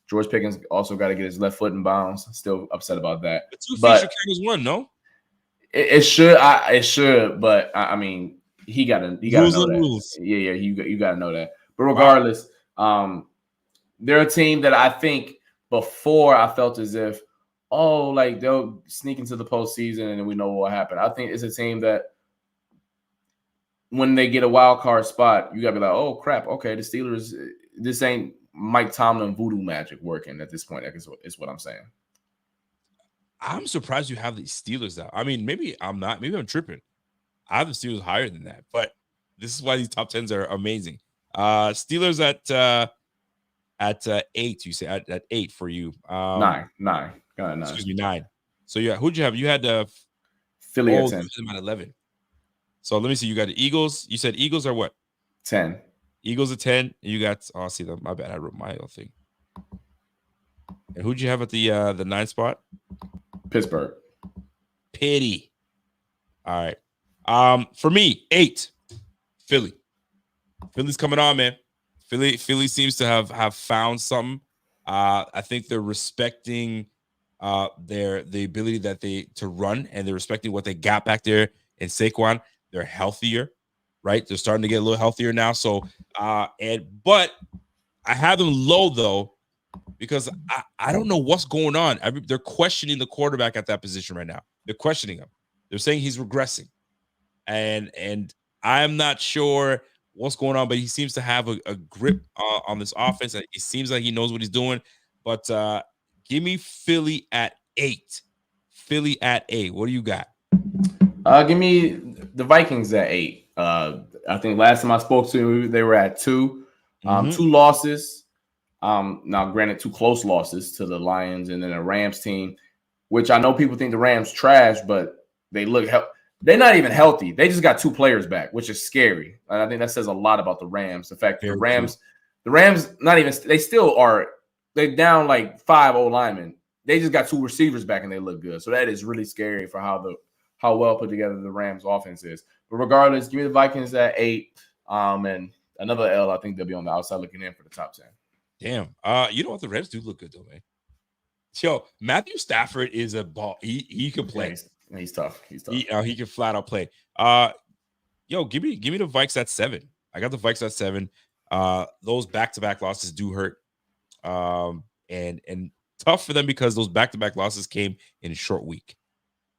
George Pickens also got to get his left foot in bounds. Still upset about that. The 2 feature count is 1, no? It should, but I mean, he got to know that. Rules. Yeah, you got to know that. But regardless, they're a team that I think before I felt as if, they'll sneak into the postseason and we know what will happen. I think it's a team that when they get a wild card spot, you got to be like, oh crap, okay, the Steelers. This ain't Mike Tomlin voodoo magic working at this point. Is what I'm saying. I'm surprised you have the Steelers out. I mean, maybe I'm not. Maybe I'm tripping. I have the Steelers higher than that, but this is why these top 10s are amazing. Steelers at 8. You say at 8 for you. 9. Got 9. Excuse me, 9. So yeah, who'd you have? You had Philly at 10. At 11. So let me see. You got the Eagles. You said Eagles are what? 10. Eagles at 10. You got. Oh, see them. My bad. I wrote my whole thing. And who'd you have at the 9th spot? Pittsburgh. Pity. All right. For me, 8. Philly. Philly's coming on, man. Philly seems to have found something. I think they're respecting the ability that to run, and they're respecting what they got back there in Saquon. They're healthier, right? They're starting to get a little healthier now. So but I have them low though, because I don't know what's going on. They're questioning the quarterback at that position right now. They're questioning him. They're saying he's regressing, and I'm not sure what's going on, but he seems to have a grip on this offense. It seems like he knows what he's doing. But give me Philly at 8. Philly at 8. What do you got? Give me the Vikings at 8. I think last time I spoke to you, they were at 2. 2 losses. Now, granted, 2 close losses to the Lions and then a Rams team, which I know people think the Rams trash, but they look they're not even healthy. They just got 2 players back, which is scary. And I think that says a lot about the Rams. The fact that the Rams not even they still are they're down like 5 old linemen. They just got 2 receivers back and they look good. So that is really scary for how well put together the Rams offense is. But regardless, give me the Vikings at 8. And another L. I think they'll be on the outside looking in for the top 10. Damn. You know what? The Reds do look good though, man. Yo, Matthew Stafford is a ball. He can play. Yeah, he's tough. He's tough. He can flat out play. Yo, give me the Vikes at 7. I got the Vikes at 7. Those back-to-back losses do hurt. And tough for them because those back-to-back losses came in a short week.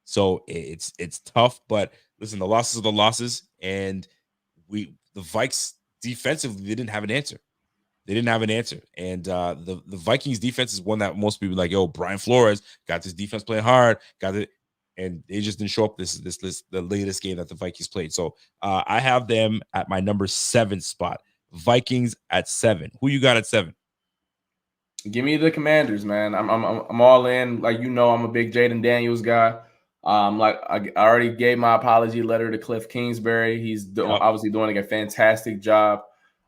So it's tough, but listen, the losses are the losses, and the Vikes defensively, they didn't have an answer. And the Vikings defense is one that most people are like, yo, Brian Flores got this defense playing hard, and they just didn't show up the latest game that the Vikings played. So I have them at my number 7 spot. Vikings at 7. Who you got at 7? Give me the Commanders, man. I'm all in. Like, you know, I'm a big Jaden Daniels guy. Like I already gave my apology letter to Cliff Kingsbury. He's obviously doing a fantastic job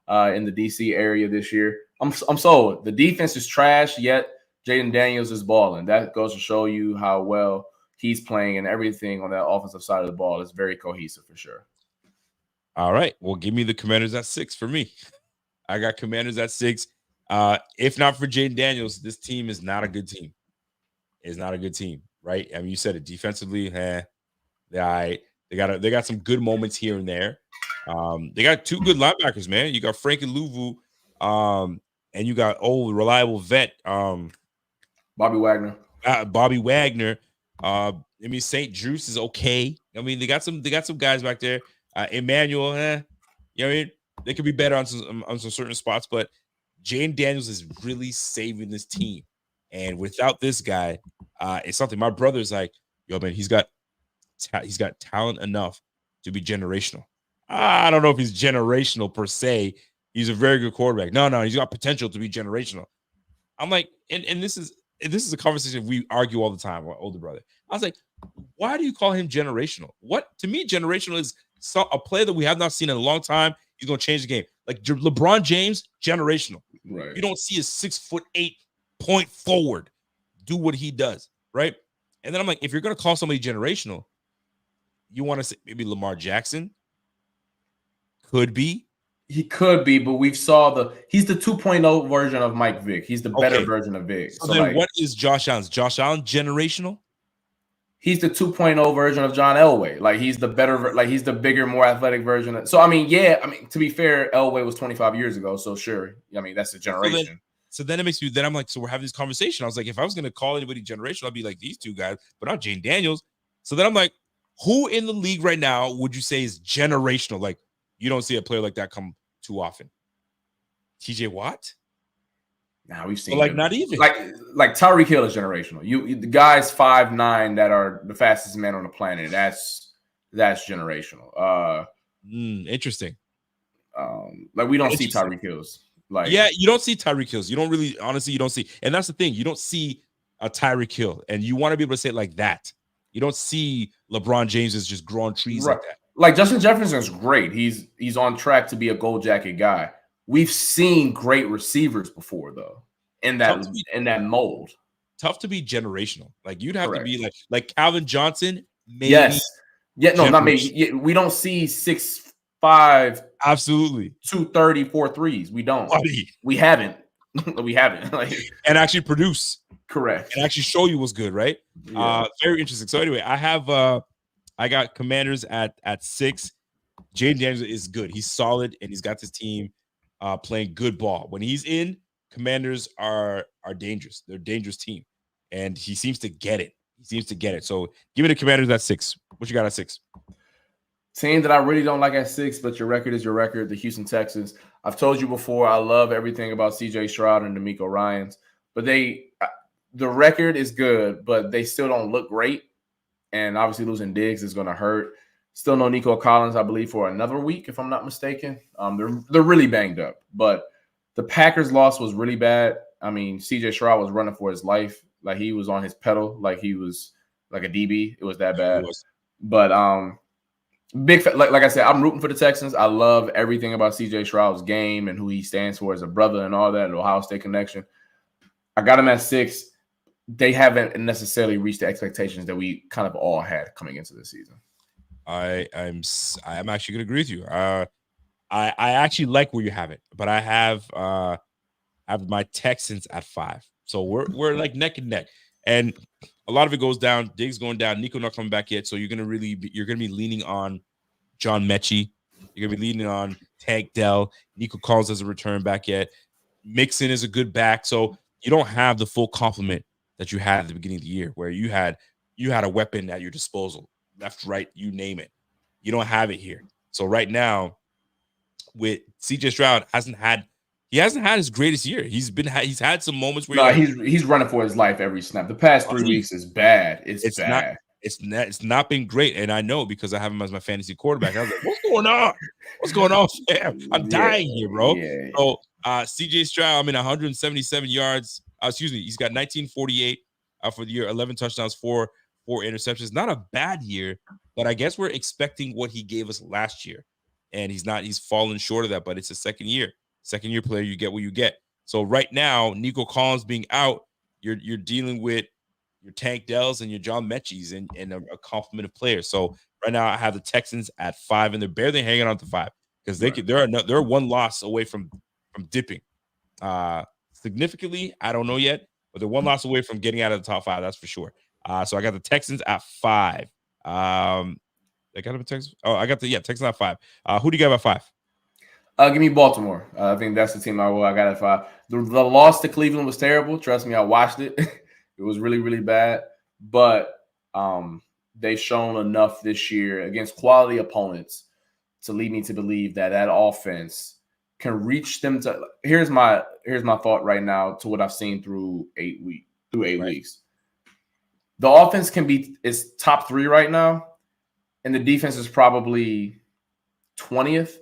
in the DC area this year. I'm sold. The defense is trash, yet Jaden Daniels is balling. That goes to show you how well he's playing, and everything on that offensive side of the ball is very cohesive for sure. All right. Well, give me the Commanders at 6 for me. I got Commanders at 6. If not for Jaden Daniels, this team is not a good team. It's not a good team, right? I mean, you said it defensively. They got some good moments here and there. They got 2 good linebackers, man. You got Frank and Louvu, and you got old reliable vet, Bobby Wagner. I mean, St. Juice is okay. I mean, they got some guys back there. Emmanuel, you know what I mean? They could be better on some certain spots, but Jaden Daniels is really saving this team. And without this guy, it's something. My brother's like, yo, man, he's got talent enough to be generational. I don't know if he's generational per se. He's a very good quarterback. No, he's got potential to be generational. I'm like, and this is a conversation we argue all the time with my older brother. I was like, why do you call him generational? What, to me, generational is a player that we have not seen in a long time. He's going to change the game. Like LeBron James, generational. Right. You don't see a 6'8" point forward do what he does, right? And then I'm like, if you're going to call somebody generational, you want to say maybe Lamar Jackson? Could be. He could be, but he's the 2.0 version of Mike Vick. He's the better version of Vick. So then what is Josh Allen? Is Josh Allen generational? He's the 2.0 version of John Elway. Like, he's the better, like, he's the bigger, more athletic version. So, I mean, to be fair, Elway was 25 years ago. So, sure. I mean, that's a generation. So then it makes me, then I'm like, so we're having this conversation. I was like, if I was going to call anybody generational, I'd be like these 2 guys, but not Jaden Daniels. So then I'm like, who in the league right now would you say is generational? Like, you don't see a player like that come too often. TJ Watt? Nah, we've seen not even like Tyreek Hill is generational. The guys 5'9" that are the fastest men on the planet. That's generational. Interesting. Like, we don't see Tyreek Hills. Like, yeah, you don't see Tyreek Hills. You don't really, honestly, you don't see, and that's the thing. You don't see a Tyreek Hill, and you want to be able to say it like that. You don't see LeBron James is just growing trees like that. Like, Justin Jefferson's great. He's on track to be a gold jacket guy. We've seen great receivers before, though, in that mold. Tough to be generational. Like, you'd have to be like Calvin Johnson. Maybe. Yes. Yeah. No, not maybe. We don't see 6'5", absolutely 230, 4 threes. We don't. We haven't. We haven't. Like, and actually produce. Correct. And actually show you what's good, right? Yeah. Very interesting. So anyway, I got Commanders at 6. Jaden Daniels is good. He's solid, and he's got this team playing good ball. When he's in, Commanders are dangerous. They're a dangerous team, and he seems to get it. So give me the Commanders at 6. What you got at 6? Team that I really don't like at 6, but your record is your record, the Houston Texans. I've told you before, I love everything about C.J. Stroud and D'Amico Ryans, but the record is good, but they still don't look great. And obviously losing Diggs is going to hurt. Still no Nico Collins, I believe, for another week, if I'm not mistaken. They're really banged up. But the Packers' loss was really bad. I mean, C.J. Stroud was running for his life. Like, he was on his pedal, like he was like a DB. It was that bad. But like I said, I'm rooting for the Texans. I love everything about C.J. Stroud's game and who he stands for as a brother and all that, and Ohio State connection. I got him at 6. They haven't necessarily reached the expectations that we kind of all had coming into this season. I'm actually going to agree with you. I actually like where you have it, but I have my Texans at 5. So we're like neck and neck, and a lot of it goes down. Diggs going down. Nico not coming back yet, so you're gonna be leaning on John Mechie. You're gonna be leaning on Tank Dell. Nico Collins doesn't return back yet. Mixon is a good back, so you don't have the full complement that you had at the beginning of the year, where you had a weapon at your disposal, left, right, you name it. You don't have it here. So right now, with CJ Stroud hasn't had his greatest year. He's had some moments where No, he's running for his life every snap. The past 3 weeks is bad. It's bad. It's not been great, and I know because I have him as my fantasy quarterback. I was like, "What's going on? What's going on, fam? I'm dying here, bro." Yeah. So, CJ Stroud, 177 yards. Excuse me, he's got 1948 for the year, 11 touchdowns, four interceptions. Not a bad year, but I guess we're expecting what he gave us last year, and he's not. He's fallen short of that, but it's a second year player. You get what you get. So right now, Nico Collins being out, you're dealing with your Tank Dells and your John Mechies and a complement of players. So right now I have the Texans at 5, and they're barely hanging on to 5 because they're one loss away from dipping significantly. I don't know yet, but they're one loss away from getting out of the top 5. That's for sure. So I got the Texans at 5. I got the Texans. Oh, I got Texans at 5. Who do you got at 5? Give me Baltimore. I think that's the team I got at 5. The loss to Cleveland was terrible. Trust me, I watched it. It was really, really bad. But they've shown enough this year against quality opponents to lead me to believe that offense can reach them to. Here's my thought right now to what I've seen through 8 weeks. The offense is top 3 right now, and the defense is probably 20th.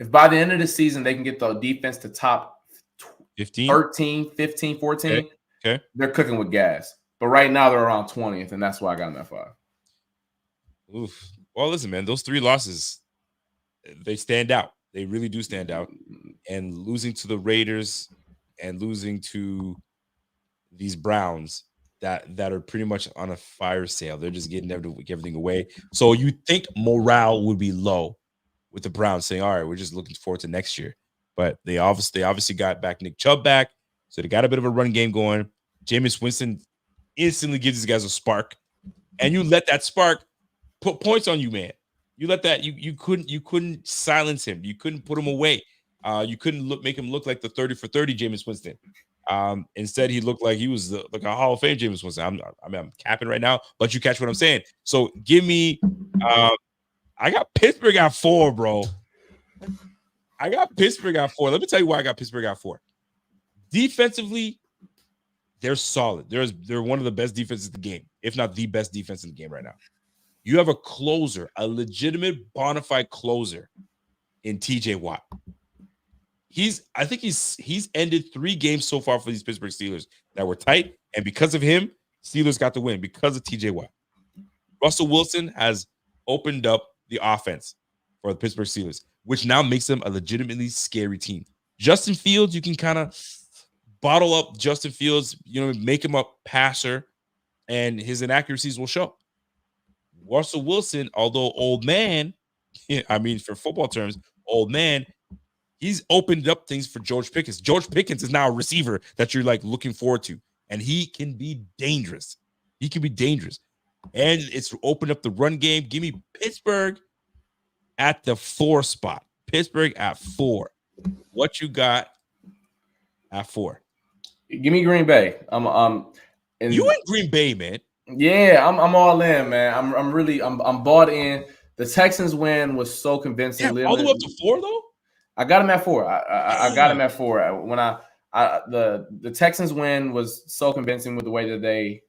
If by the end of the season they can get the defense to top 15, 13, 15, 14, okay, they're cooking with gas. But right now they're around 20th, and that's why I got them at 5. Oof. Well, listen, man, those 3 losses, they stand out. They really do stand out. And losing to the Raiders and losing to these Browns that are pretty much on a fire sale. They're just getting everything away. So you think morale would be low with the Browns saying, all right, we're just looking forward to next year. But they obviously got back Nick Chubb back. So they got a bit of a run game going. Jameis Winston instantly gives these guys a spark. And you let that spark put points on you, man. You let that you couldn't silence him. You couldn't put him away. You couldn't make him look like the 30 for 30 Jameis Winston. Instead, he looked like he was like a Hall of Fame Jameis Winston. I'm capping right now, but you catch what I'm saying. So give me I got Pittsburgh at 4, bro. I got Pittsburgh at 4. Let me tell you why I got Pittsburgh at 4. Defensively, they're solid. They're one of the best defenses in the game, if not the best defense in the game right now. You have a closer, a legitimate bona fide closer in TJ Watt. I think he's ended 3 games so far for these Pittsburgh Steelers that were tight, and because of him, Steelers got the win because of TJ Watt. Russell Wilson has opened up the offense for the Pittsburgh Steelers, which now makes them a legitimately scary team. Justin Fields, you can kind of bottle up Justin Fields, make him a passer, and his inaccuracies will show. Russell Wilson, although old man, for football terms, old man, he's opened up things for George Pickens. George Pickens is now a receiver that you're like looking forward to, and he can be dangerous. And it's opened up the run game. Give me Pittsburgh at the 4 spot. Pittsburgh at 4. What you got at 4? Give me Green Bay. You in Green Bay, man. Yeah, I'm all in, man. I'm bought in. The Texans win was so convincing. Yeah, all the way up to 4 though. I got him at 4. I got him at 4. When the Texans win was so convincing with the way that they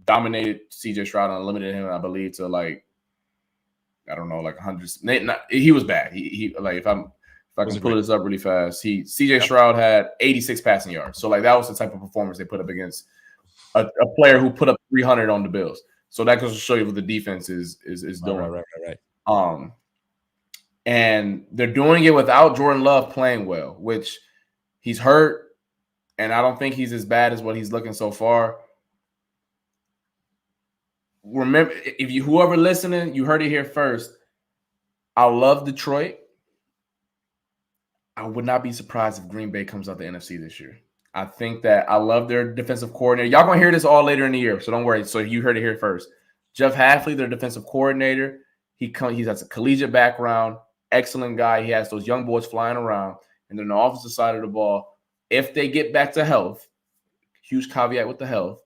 dominated CJ Stroud and limited him, I believe, to like 100. He was bad. He like if I can pull this up really fast, CJ Stroud had 86 passing yards. So like that was the type of performance they put up against a player who put up 300 on the Bills. So that goes to show you what the defense is doing. Right. And they're doing it without Jordan Love playing well, which he's hurt, and I don't think he's as bad as what he's looking so far. Remember, whoever listening, you heard it here first. I love Detroit. I would not be surprised if Green Bay comes out the NFC this year. I think that I love their defensive coordinator. Y'all gonna hear this all later in the year, so don't worry. So you heard it here first. Jeff Hafley, their defensive coordinator, he has a collegiate background, excellent guy. He has those young boys flying around. And then the offensive side of the ball, if they get back to health, huge caveat with the health,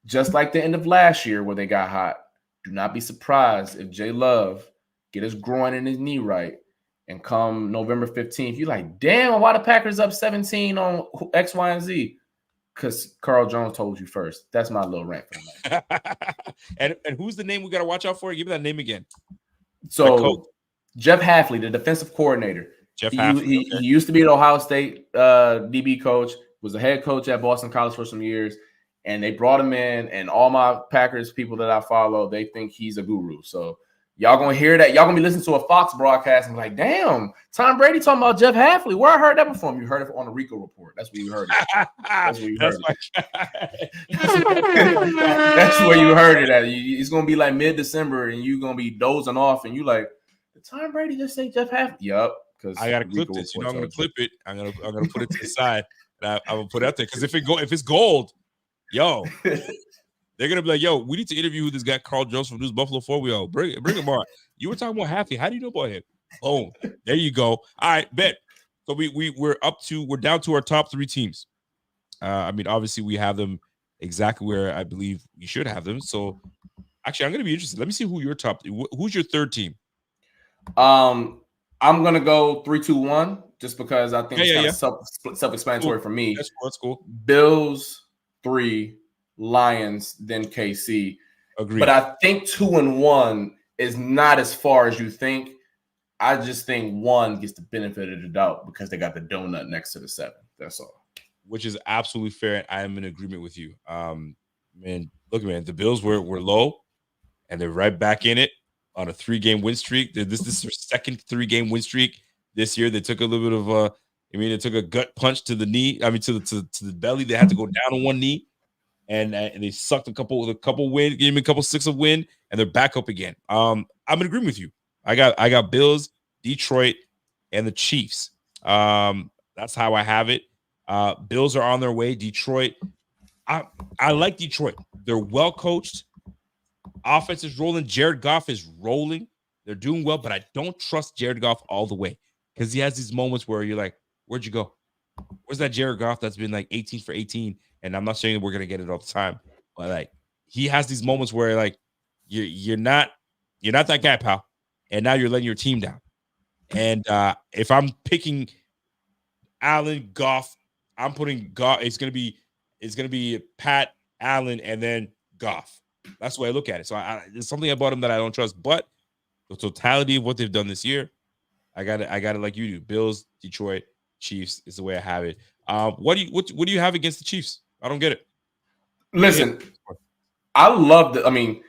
just like the end of last year where they got hot, do not be surprised if Jay Love get his groin and his knee right. And come November 15th, you're like, damn, why the Packers up 17 on X, Y, and Z? Because Carl Jones told you first. That's my little rant for the night. and who's the name we got to watch out for? Give me that name again. So Jeff Hafley, the defensive coordinator. He used to be an Ohio State DB coach, was a head coach at Boston College for some years, and they brought him in, and all my Packers people that I follow, they think he's a guru. So y'all gonna hear that. Y'all gonna be listening to a Fox broadcast and be like, damn, Tom Brady talking about Jeff Hafley. Where I heard that before? You heard it on the Rico Report. That's where you heard it. That's where you heard it. That's where you heard it at. It's gonna be like mid-December, and you're gonna be dozing off, and you like, did Tom Brady just say Jeff Hafley? Yup. Because I gotta clip this. You know, I'm gonna clip it. I'm gonna put it to the side. And I'm gonna put it out there because if it's gold, yo. They're gonna be like, yo, we need to interview this guy Carl Jones from News Buffalo 4. We all bring him on. You were talking about Hafley. How do you know about him? Boom. There you go. All right, bet. So we're down to our top 3 teams. I mean, obviously we have them exactly where I believe we should have them. So actually, I'm gonna be interested. Let me see who's your third team. I'm gonna go 3-2-1 just because I think it's kind of self-explanatory for me. That's cool. Bills 3. Lions, then KC. Agreed. But I think 2-1 is not as far as you think. I just think 1 gets the benefit of the doubt because they got the donut next to the 7. That's all. Which is absolutely fair, and I am in agreement with you. Man, look, man, the Bills were low, and they're right back in it on a 3-game win streak. This is their second 3-game win streak this year. They took a little bit of they took a gut punch to the knee. I mean, to the belly. They had to go down on one knee. And they sucked a couple win, gave me a couple 6 of win, and they're back up again. I'm in agreement with you. I got Bills, Detroit, and the Chiefs. That's how I have it. Bills are on their way. Detroit, I like Detroit. They're well coached. Offense is rolling. Jared Goff is rolling. They're doing well, but I don't trust Jared Goff all the way because he has these moments where you're like, where'd you go? Where's that Jared Goff that's been like 18 for 18? And I'm not saying that we're gonna get it all the time, but like he has these moments where like you're not that guy, pal, and now you're letting your team down. And if I'm picking Allen, Goff, I'm putting Goff. It's gonna be Pat, Allen, and then Goff. That's the way I look at it. So there's something about him that I don't trust, but the totality of what they've done this year, I got it like you do. Bills, Detroit, Chiefs is the way I have it. What do you have against the Chiefs? I don't get it. Listen, I love I mean,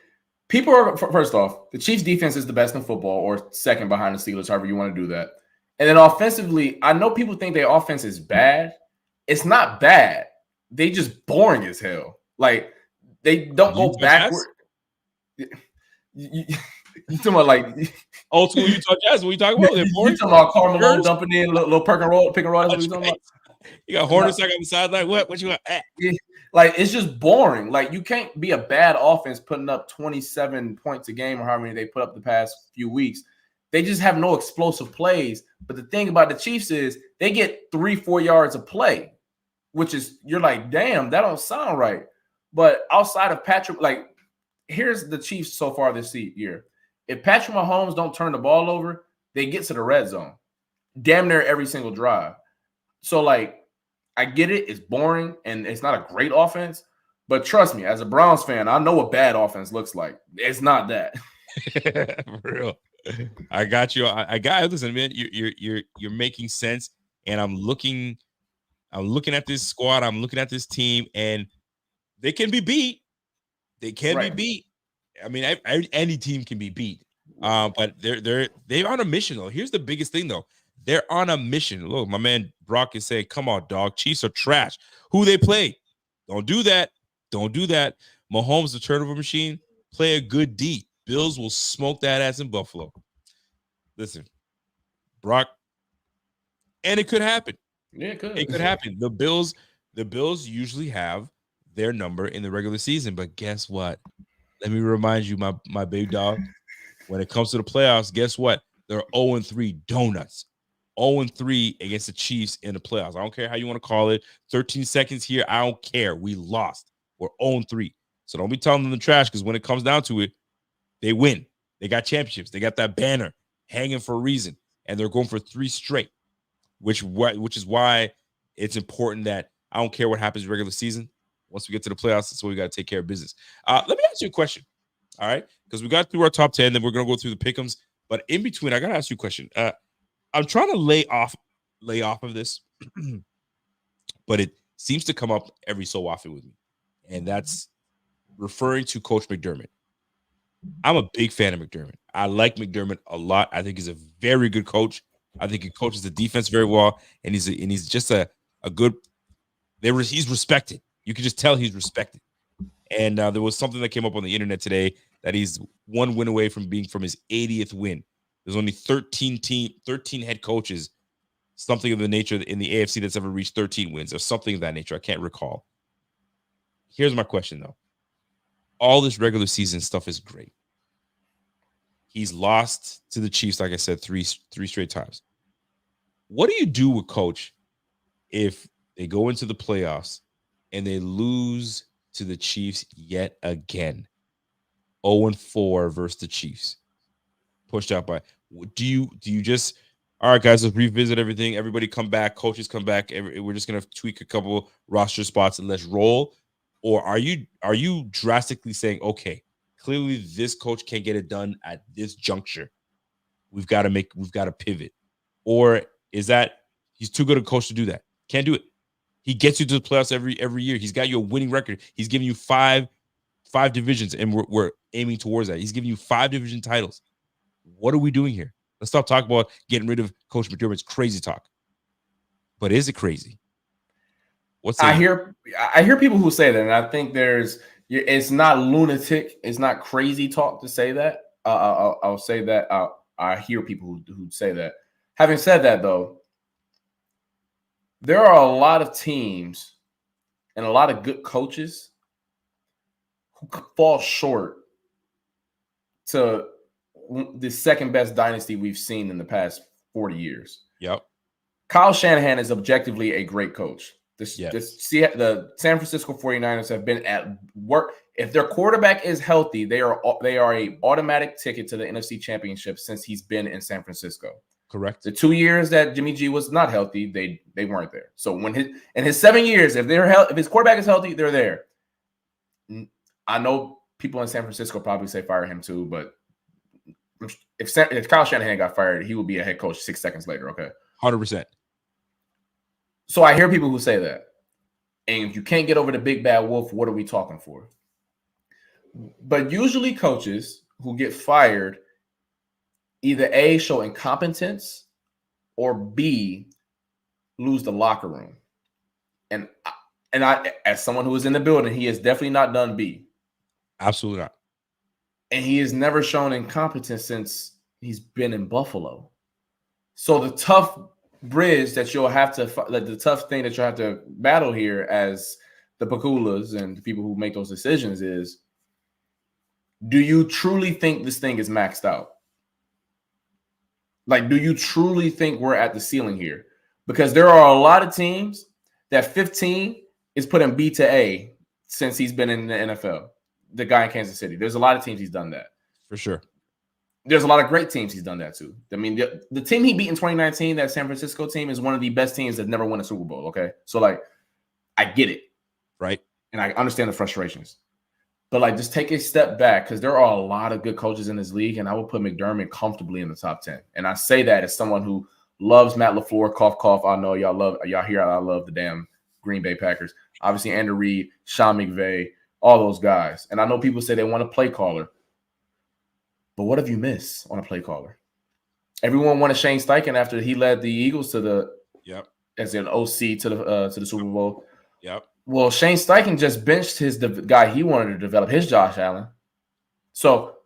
people are, first off, the Chiefs defense is the best in football or second behind the Steelers, however you want to do that. And then offensively, I know people think their offense is bad. It's not bad. They just boring as hell. Like, they don't go backward. You talking about like old school Utah Jazz? What are you talking about? You talking about Karl Malone dumping in little pick and roll? That's what you talking about? You got Hornacek on the sideline. What you want? Like, it's just boring. Like, you can't be a bad offense putting up 27 points a game or how many they put up the past few weeks. They just have no explosive plays. But the thing about the Chiefs is they get 3-4 yards of play, which is, you're like, damn, that don't sound right. But outside of Patrick, like, here's the Chiefs so far this year. If Patrick Mahomes don't turn the ball over, they get to the red zone damn near every single drive. So, like, I get it. It's boring, and it's not a great offense. But trust me, as a Browns fan, I know what bad offense looks like. It's not that. For real. I got you. Listen, man, you're making sense. And I'm looking at this squad. I'm looking at this team, and they can be beat. They can be beat. I mean, any team can be beat. But they're on a mission, though. Here's the biggest thing, though. They're on a mission. Look, my man Brock is saying, come on, dog. Chiefs are trash. Who they play? Don't do that. Don't do that. Mahomes, the turnover machine. Play a good D. Bills will smoke that ass in Buffalo. Listen, Brock, And it could happen. Yeah, it could. It could happen. The Bills usually have their number in the regular season, but guess what? Let me remind you, my big dog, when it comes to the playoffs, guess what? They're 0-3 donuts. 0-3 against the Chiefs in the playoffs. I don't care how you want to call it. 13 seconds here. I don't care. We lost. We're 0-3. So don't be telling them the trash, because when it comes down to it, they win. They got championships. They got that banner hanging for a reason, and they're going for 3 straight, which is why it's important that I don't care what happens in regular season. Once we get to the playoffs, that's what we got to take care of business. Let me ask you a question, all right? Because we got through our top 10, then we're going to go through the pick'ems. But in between, I got to ask you a question. I'm trying to lay off of this, but it seems to come up every so often with me, and that's referring to Coach McDermott. I'm a big fan of McDermott. I like McDermott a lot. I think he's a very good coach. I think he coaches the defense very well, and he's just a good. He's respected. You can just tell he's respected. And there was something that came up on the internet today that he's 1 win away from being from his 80th win. There's only 13 head coaches, something of the nature in the AFC that's ever reached 13 wins or something of that nature. I can't recall. Here's my question, though. All this regular season stuff is great. He's lost to the Chiefs, like I said, three straight times. What do you do with Coach if they go into the playoffs and they lose to the Chiefs yet again? 0-4 versus the Chiefs. Pushed out by. Do you just, all right, guys, let's revisit everything. Everybody come back. Coaches come back. We're just going to tweak a couple roster spots and let's roll? Or are you drastically saying, okay, clearly this coach can't get it done at this juncture. We've got to pivot. Or is that he's too good a coach to do that? Can't do it. He gets you to the playoffs every year. He's got you a winning record. He's giving you five divisions, and we're aiming towards that. He's giving you 5 division titles. What are we doing here? Let's stop talking about getting rid of Coach McDermott's crazy talk. But is it crazy? I hear people who say that, and I think it's not lunatic, it's not crazy talk to say that. I'll say that. I hear people who say that. Having said that, though, there are a lot of teams and a lot of good coaches who fall short to the second best dynasty we've seen in the past 40 years. Yep. Kyle Shanahan is objectively a great coach. The San Francisco 49ers have been at work. If their quarterback is healthy, they are a automatic ticket to the NFC Championship since he's been in San Francisco. Correct. The 2 years that Jimmy G was not healthy, they weren't there. So in his 7 years, if his quarterback is healthy, they're there. I know people in San Francisco probably say fire him too, but if Kyle Shanahan got fired, he would be a head coach 6 seconds later. Okay, 100%. So I hear people who say that, and if you can't get over the big bad wolf, what are we talking for? But usually, coaches who get fired either A, show incompetence, or B, lose the locker room. And I, as someone who was in the building, he has definitely not done B. Absolutely not. And he has never shown incompetence since he's been in Buffalo. So the tough bridge that you'll have to, the tough thing that you'll have to battle here as the Pakulas and the people who make those decisions is, do you truly think this thing is maxed out? Like, do you truly think we're at the ceiling here? Because there are a lot of teams that 15 is putting B to A since he's been in the NFL. The guy in Kansas City. There's a lot of teams he's done that. For sure. There's a lot of great teams he's done that too. I mean, the team he beat in 2019, that San Francisco team, is one of the best teams that never won a Super Bowl, okay? So, like, I get it. Right. And I understand the frustrations. But, like, just take a step back because there are a lot of good coaches in this league, and I would put McDermott comfortably in the top 10. And I say that as someone who loves Matt LaFleur, cough, cough. I know y'all hear I love the damn Green Bay Packers. Obviously, Andrew Reid, Sean McVay, all those guys. And I know people say they want a play caller. But what have you missed on a play caller? Everyone wanted Shane Steichen after he led the Eagles to the as an OC to the Super Bowl. Yep. Well, Shane Steichen just benched the guy he wanted to develop, his Josh Allen. So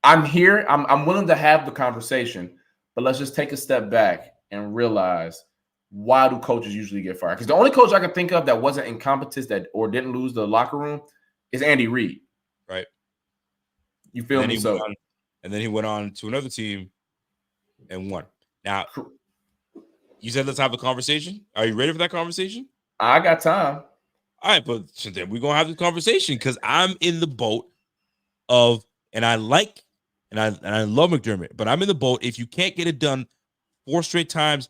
I'm here. I'm willing to have the conversation, but let's just take a step back and realize why do coaches usually get fired? Because the only coach I can think of that wasn't incompetent or didn't lose the locker room is Andy Reid. Right. You feel me? So, and then he went on to another team and won. Now, you said let's have a conversation. Are you ready for that conversation? I got time. All right, but then we're gonna have this conversation because I'm in the boat of, and I love McDermott, but I'm in the boat. If you can't get it done 4 straight times,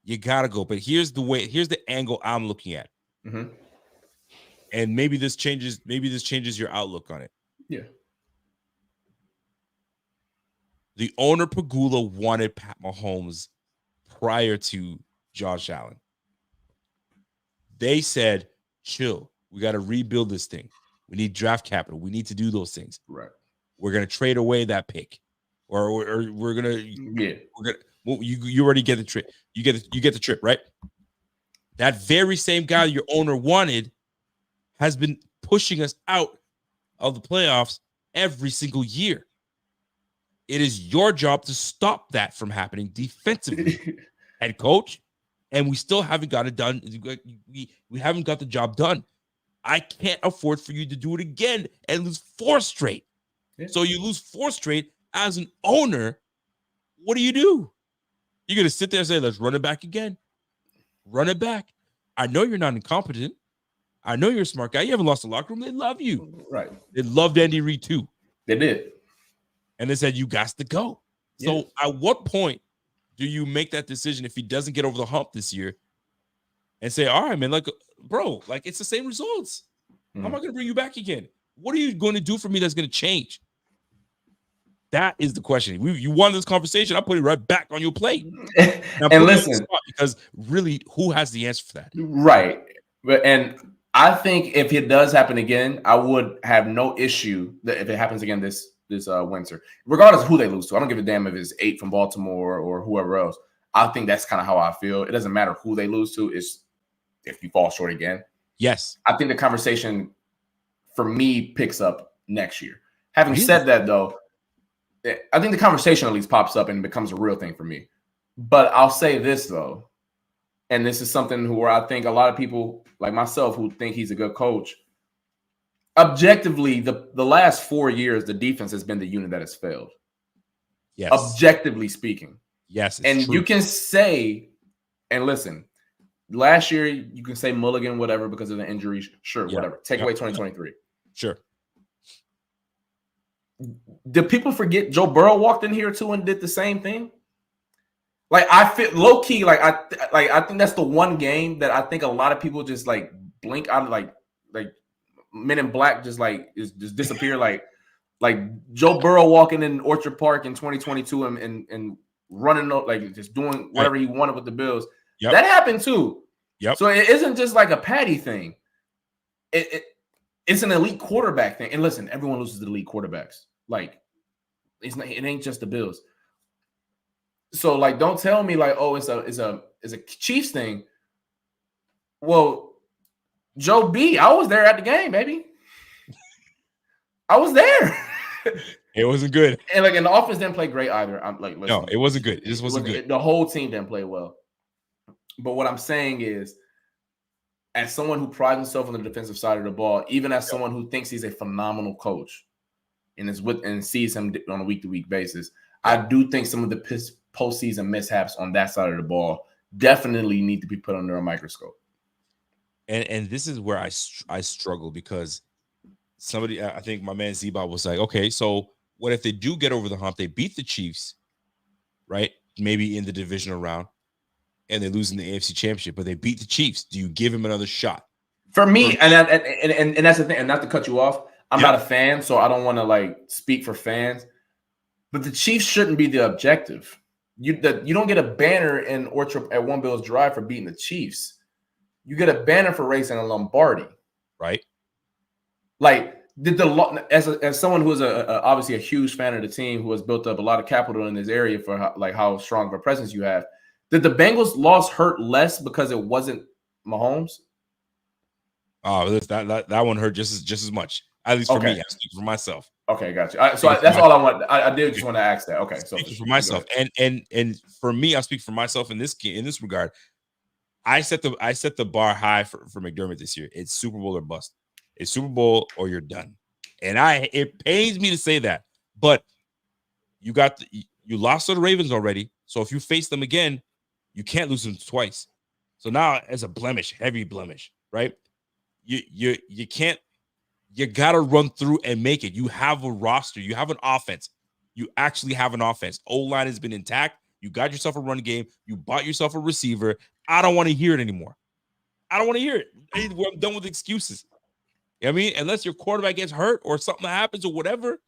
you gotta go. But here's the angle I'm looking at, and maybe this changes your outlook on it. Yeah. The owner Pagula wanted Pat Mahomes prior to Josh Allen. They said, chill. We got to rebuild this thing. We need draft capital. We need to do those things. Right. We're going to trade away that pick. Or we're going to you already get the trip. You get the trip, right? That very same guy your owner wanted has been pushing us out of the playoffs every single year. It is your job to stop that from happening defensively, head coach, and we still haven't got it done. We haven't got the job done. I can't afford for you to do it again and lose 4 straight. Yeah. So you lose 4 straight as an owner. What do? You're going to sit there and say, let's run it back again. Run it back. I know you're not incompetent. I know you're a smart guy. You haven't lost the locker room. They love you. Right. They loved Andy Reid too. They did. And they said, you got to go. So yes. At what point do you make that decision if he doesn't get over the hump this year and say, all right, man, like, bro, like it's the same results. How am I going to bring you back again? What are you going to do for me that's going to change? That is the question. You wanted this conversation. I'll put it right back on your plate. And listen, because really, who has the answer for that? Right. And I think if it does happen again, I would have no issue that if it happens again this winter, regardless of who they lose to. I don't give a damn if it's 8 from Baltimore or whoever else. I think that's kind of how I feel. It doesn't matter who they lose to. It's if you fall short again. Yes. I think the conversation for me picks up next year. Having said that, though, I think the conversation at least pops up and becomes a real thing for me. But I'll say this, though, and this is something where I think a lot of people like myself who think he's a good coach, objectively, the last 4 years, the defense has been the unit that has failed. Yes. Objectively speaking. Yes. And true. you can say, and listen, last year you can say mulligan, whatever, because of the injuries. Sure, whatever. Take away 2023. Sure. Did people forget Joe Burrow walked in here too and did the same thing? Like I feel low key, I think that's the one game that I think a lot of people just like blink out of like Men in Black just disappear like Joe Burrow walking in Orchard Park in 2022 and running like just doing whatever he wanted with the Bills. Yep. That happened too. Yep. So it isn't just like a Patty thing. It's an elite quarterback thing. And listen, everyone loses to the elite quarterbacks. Like it ain't just the Bills. So like, don't tell me like, oh, it's a Chiefs thing. Well, Joe B, I was there at the game, baby. I was there. It wasn't good. And the offense didn't play great either. I'm like, listen, no, it wasn't good. It just wasn't good. The whole team didn't play well. But what I'm saying is, as someone who prides himself on the defensive side of the ball, even as someone who thinks he's a phenomenal coach and sees him on a week-to-week basis, I do think some of the postseason mishaps on that side of the ball definitely need to be put under a microscope. And this is where I struggle because somebody, I think my man Zeba was like, okay, so what if they do get over the hump? They beat the Chiefs, right? Maybe in the divisional round, and they lose in the AFC Championship, but they beat the Chiefs. Do you give him another shot? For me, and that's the thing, and not to cut you off, I'm not a fan, so I don't want to speak for fans, but the Chiefs shouldn't be the objective. You don't get a banner in Orchard at One Bills Drive for beating the Chiefs. You get a banner for racing a Lombardi, right? Like, as someone who is obviously a huge fan of the team, who has built up a lot of capital in this area for how strong of a presence you have, did the Bengals' loss hurt less because it wasn't Mahomes? Oh, that one hurt just as much. At least for me, I'm speaking for myself. Okay, got you. That's all I want. I did just want to ask that. Okay, so for myself, and for me, I speak for myself in this regard. I set the bar high for McDermott this year. It's Super Bowl or bust. It's Super Bowl or you're done. And it pains me to say that, but you lost to the Ravens already. So if you face them again, you can't lose them twice. So now as a blemish, heavy blemish, right? You can't. You got to run through and make it. You have a roster. You have an offense. You actually have an offense. O-line has been intact. You got yourself a run game. You bought yourself a receiver. I don't want to hear it anymore. I don't want to hear it. I'm done with excuses. You know what I mean? Unless your quarterback gets hurt or something happens or whatever.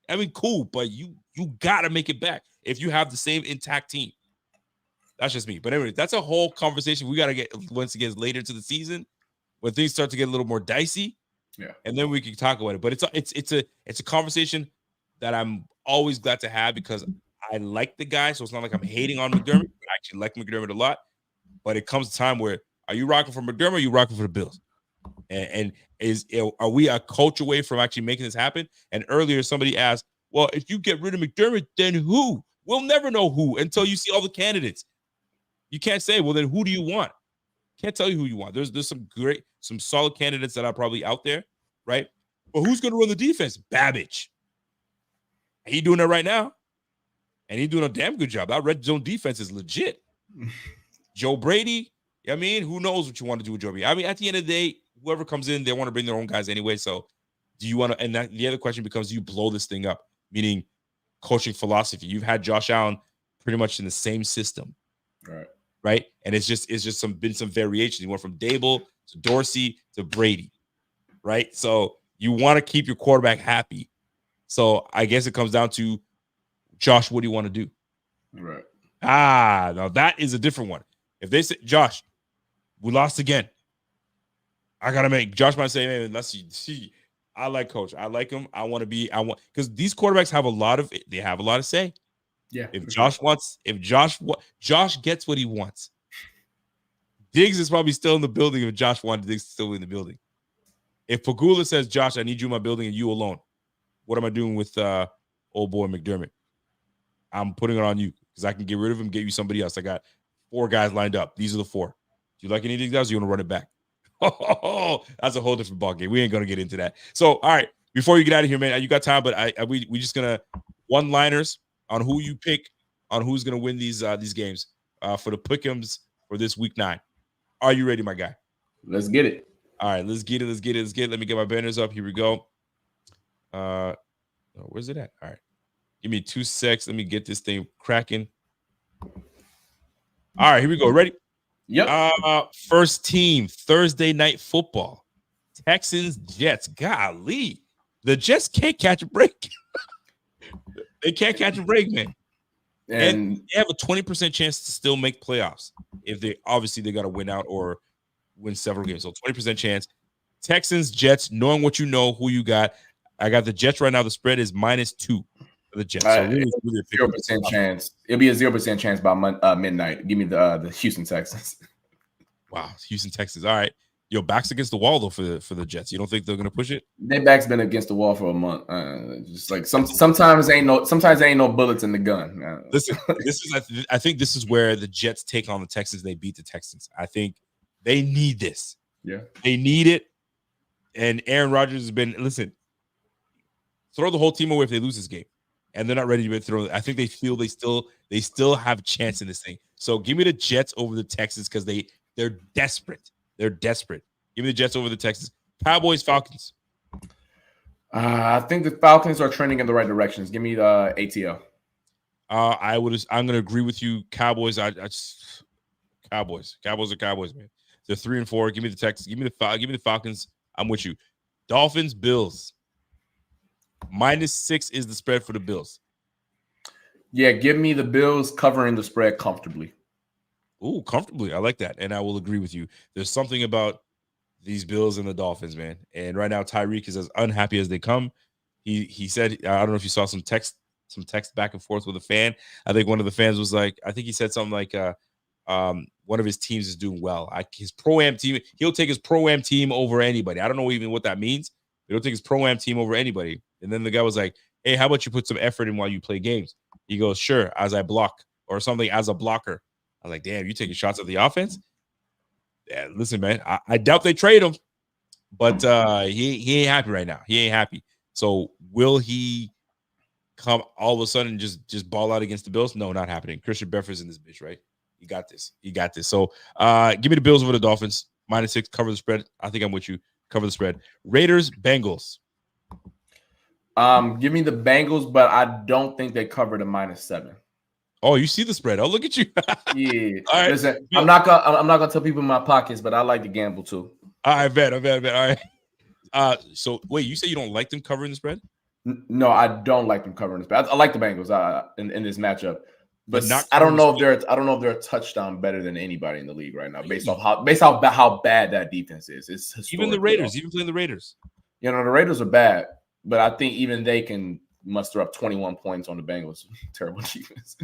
I mean, cool, but you got to make it back if you have the same intact team. That's just me. But anyway, that's a whole conversation we got to get once it gets later into the season when things start to get a little more dicey. Yeah, and then we can talk about it. But it's a conversation that I'm always glad to have because I like the guy. So it's not like I'm hating on McDermott. I actually like McDermott a lot. But it comes a time where are you rocking for McDermott or are you rocking for the Bills? And are we a coach away from actually making this happen? And earlier somebody asked, well, if you get rid of McDermott, then who? We'll never know who until you see all the candidates. You can't say, well, then who do you want? Can't tell you who you want. There's some solid candidates that are probably out there, right? But who's going to run the defense? Babbage. He's doing it right now. And he's doing a damn good job. That red zone defense is legit. Joe Brady, I mean, who knows what you want to do with Joe Brady? I mean, at the end of the day, whoever comes in, they want to bring their own guys anyway. So do you want to, and the other question becomes, do you blow this thing up? Meaning coaching philosophy. You've had Josh Allen pretty much in the same system. Right. And it's just been some variations. You went from Dable to Dorsey to Brady. Right. So you want to keep your quarterback happy. So I guess it comes down to Josh, what do you want to do? Right. Now that is a different one. If they say, Josh, we lost again. I gotta make Josh might say, man, let's see. I like coach. I like him. Because these quarterbacks have a lot of say. Yeah. If Josh gets what he wants. Diggs is probably still in the building if Josh wanted Diggs still in the building. If Pagula says, Josh, I need you in my building and you alone, what am I doing with old boy McDermott? I'm putting it on you because I can get rid of him, get you somebody else. I got 4 guys lined up. These are the 4. Do you like any of these guys? Or you want to run it back? Oh, that's a whole different ballgame. We ain't gonna get into that. So, all right, before you get out of here, man, you got time, but we just gonna one-liners on who you pick on who's gonna win these games for the pick'ems for this week 9. Are you ready, my guy? Let's get it. All right, let's get it. Let me get my banners up. Here we go. Where's it at? All right, give me 2 secs. Let me get this thing cracking. All right, here we go. Ready? Yep. First team, Thursday night football. Texans, Jets. Golly. The Jets can't catch a break. They can't catch a break, man. And they have a 20% chance to still make playoffs. If they got to win out or win several games. So 20% chance. Texans, Jets, knowing what you know, who you got. I got the Jets right now. The spread is -2 for the Jets. So really 0% chance. It'll be a 0% chance by midnight. Give me the Houston Texans. Wow, Houston Texans. All right, your back's against the wall though for the Jets. You don't think they're gonna push it? Their back's been against the wall for a month. Just like sometimes ain't no bullets in the gun. Listen, I think this is where the Jets take on the Texans. They beat the Texans. I think they need this. Yeah, they need it. And Aaron Rodgers has been throw the whole team away if they lose this game. And they're not ready to throw. I think they feel they still have a chance in this thing. So give me the Jets over the Texans because they're desperate. They're desperate. Give me the Jets over the Texans. Cowboys, Falcons. I think the Falcons are trending in the right directions. Give me the ATL. I'm going to agree with you. Cowboys. Cowboys. Cowboys are Cowboys, man. They're 3-4. Give me the Texans. Give me the Falcons. I'm with you. Dolphins, Bills. -6 is the spread for the Bills. Yeah, give me the Bills covering the spread comfortably. Ooh, comfortably. I like that. And I will agree with you. There's something about these Bills and the Dolphins, man. And right now, Tyreek is as unhappy as they come. He said, I don't know if you saw some text back and forth with a fan. I think one of the fans was like, I think he said something like, one of his teams is doing well. His Pro-Am team, he'll take his Pro-Am team over anybody. I don't know even what that means. We don't take his pro-am team over anybody. And then the guy was like, hey, how about you put some effort in while you play games? He goes, sure, as I block or something as a blocker. I was like, damn, you taking shots at the offense? Yeah, listen, man, I doubt they trade him, but he ain't happy right now. He ain't happy. So will he come all of a sudden just ball out against the Bills? No, not happening. Christian Beffers in this bitch, right? You got this. You got this. So give me the Bills over the Dolphins. -6, cover the spread. I think I'm with you. Cover the spread. Raiders, Bengals. Give me the Bengals, but I don't think they cover the -7. Oh, you see the spread. Oh, look at you. Yeah. All right. Listen, I'm not gonna tell people in my pockets, but I like to gamble too. I bet. All right. So wait, you say you don't like them covering the spread? No, I don't like them covering the spread. I like the Bengals in this matchup. But not I don't know covering if they're a touchdown better than anybody in the league right now, based off how bad that defense is. It's even the Raiders, even playing the Raiders. You know, the Raiders are bad, but I think even they can muster up 21 points on the Bengals. Terrible defense.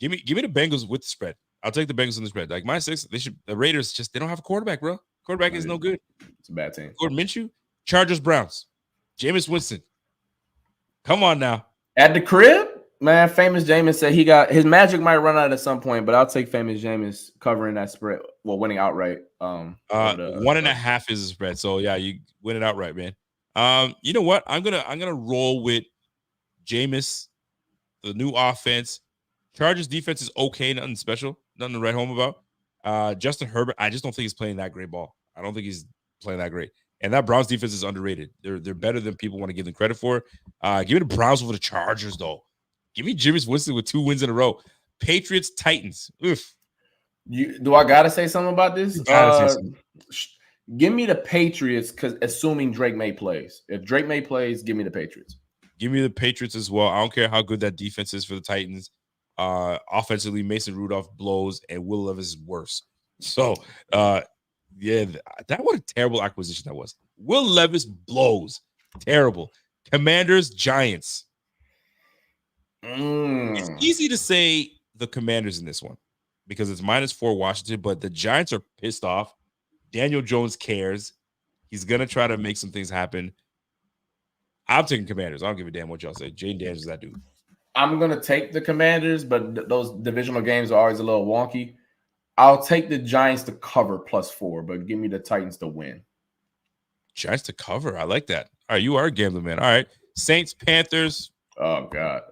Give me the Bengals with the spread. I'll take the Bengals in the spread. Like -6, the Raiders they don't have a quarterback, bro. Quarterback is no good. It's a bad team. Gordon Minshew, Chargers, Browns, Jameis Winston. Come on now. At the crib, man, Famous Jameis said his magic might run out at some point, but I'll take Famous Jameis covering that spread. Well, winning outright. 1.5 is the spread. So yeah, you win it outright, man. You know what? I'm gonna roll with Jameis, the new offense. Chargers defense is okay, nothing special, nothing to write home about. Justin Herbert, I just don't think he's playing that great ball. I don't think he's playing that great. And that Browns defense is underrated. They're better than people want to give them credit for. Give me the Browns over the Chargers, though. Give me Jameis Winston with 2 wins in a row. Patriots, Titans. Oof. Do I gotta say something about this? Say something. Give me the Patriots, because assuming Drake May plays. If Drake May plays, give me the Patriots. Give me the Patriots as well. I don't care how good that defense is for the Titans. Offensively, Mason Rudolph blows and Will Levis is worse. So, yeah, what a terrible acquisition that was. Will Levis blows. Terrible. Commanders, Giants. It's easy to say the Commanders in this one because it's -4 Washington, but the Giants are pissed off. Daniel Jones cares. He's going to try to make some things happen. I'm taking Commanders. I don't give a damn what y'all say. Jaden Daniels is that dude. I'm going to take the Commanders, but those divisional games are always a little wonky. I'll take the Giants to cover +4, but give me the Titans to win. Giants to cover. I like that. All right, you are a gambling man. All right. Saints, Panthers. Oh, God.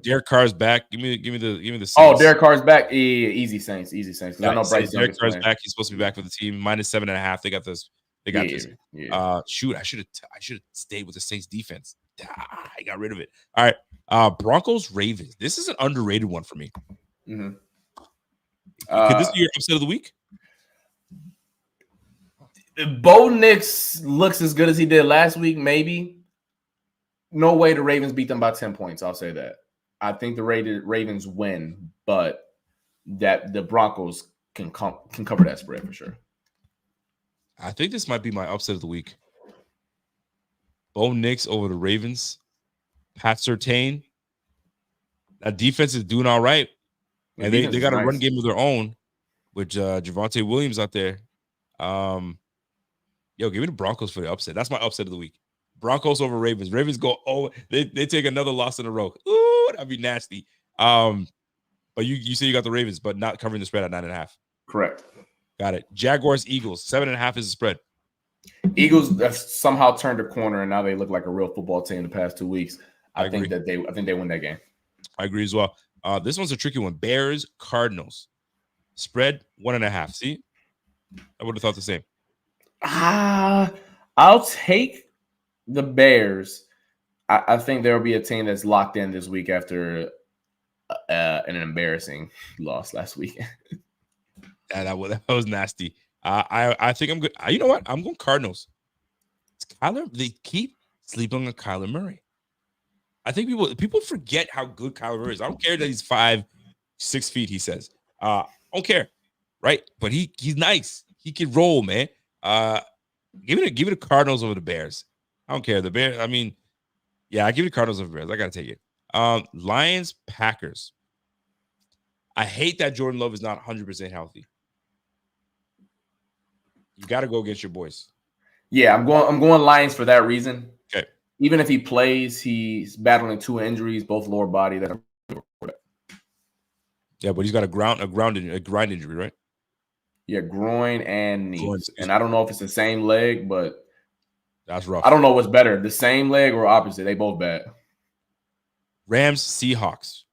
Derek Carr's back. Give me the Saints. Oh, Derek Carr's back. Yeah, easy Saints. Because I know Bryce Derek Carr's back. He's supposed to be back for the team. -7.5. They got this. They got this. Yeah. Shoot, I should have stayed with the Saints defense. I got rid of it. All right. Broncos, Ravens. This is an underrated one for me. Mm-hmm. Could this be your upset of the week? If Bo Nix looks as good as he did last week, maybe. No way the Ravens beat them by 10 points. I'll say that. I think the Ravens win, but that the Broncos can cover that spread for sure. I think this might be my upset of the week. Bo Nix over the Ravens. Pat Surtain. That defense is doing all right. And they got a run game of their own with Javonte Williams out there. Give me the Broncos for the upset. That's my upset of the week. Broncos over Ravens. Ravens go, they take another loss in a row. Ooh, that'd be nasty. But you say you got the Ravens, but not covering the spread at 9.5. Correct. Got it. Jaguars, Eagles. 7.5 is the spread. Eagles have somehow turned a corner, and now they look like a real football team the past 2 weeks. I think they win that game. I agree as well. This one's a tricky one. Bears, Cardinals. Spread 1.5. See? I would have thought the same. I'll take the Bears. I think there will be a team that's locked in this week after an embarrassing loss last week. That was nasty. I think I'm good. You know what? I'm going Cardinals. It's Kyler. They keep sleeping on Kyler Murray. I think people forget how good Kyler Murray is. I don't care that he's 5'6" he says. I don't care, right? But he's nice. He can roll, man. Give it the Cardinals over the Bears. I don't care. The Bears, I mean, yeah, I give it the Cardinals over the Bears. I gotta take it. Lions, Packers. I hate that Jordan Love is not 100% healthy. You got to go against your boys. Yeah, I'm going Lions for that reason. even if he plays, he's battling 2 injuries, both lower body. Yeah, but he's got a grind injury, right? Yeah, groin and knees. Groin. And I don't know if it's the same leg, but That's rough. I don't know what's better, the same leg or opposite. They both bad. Rams, Seahawks.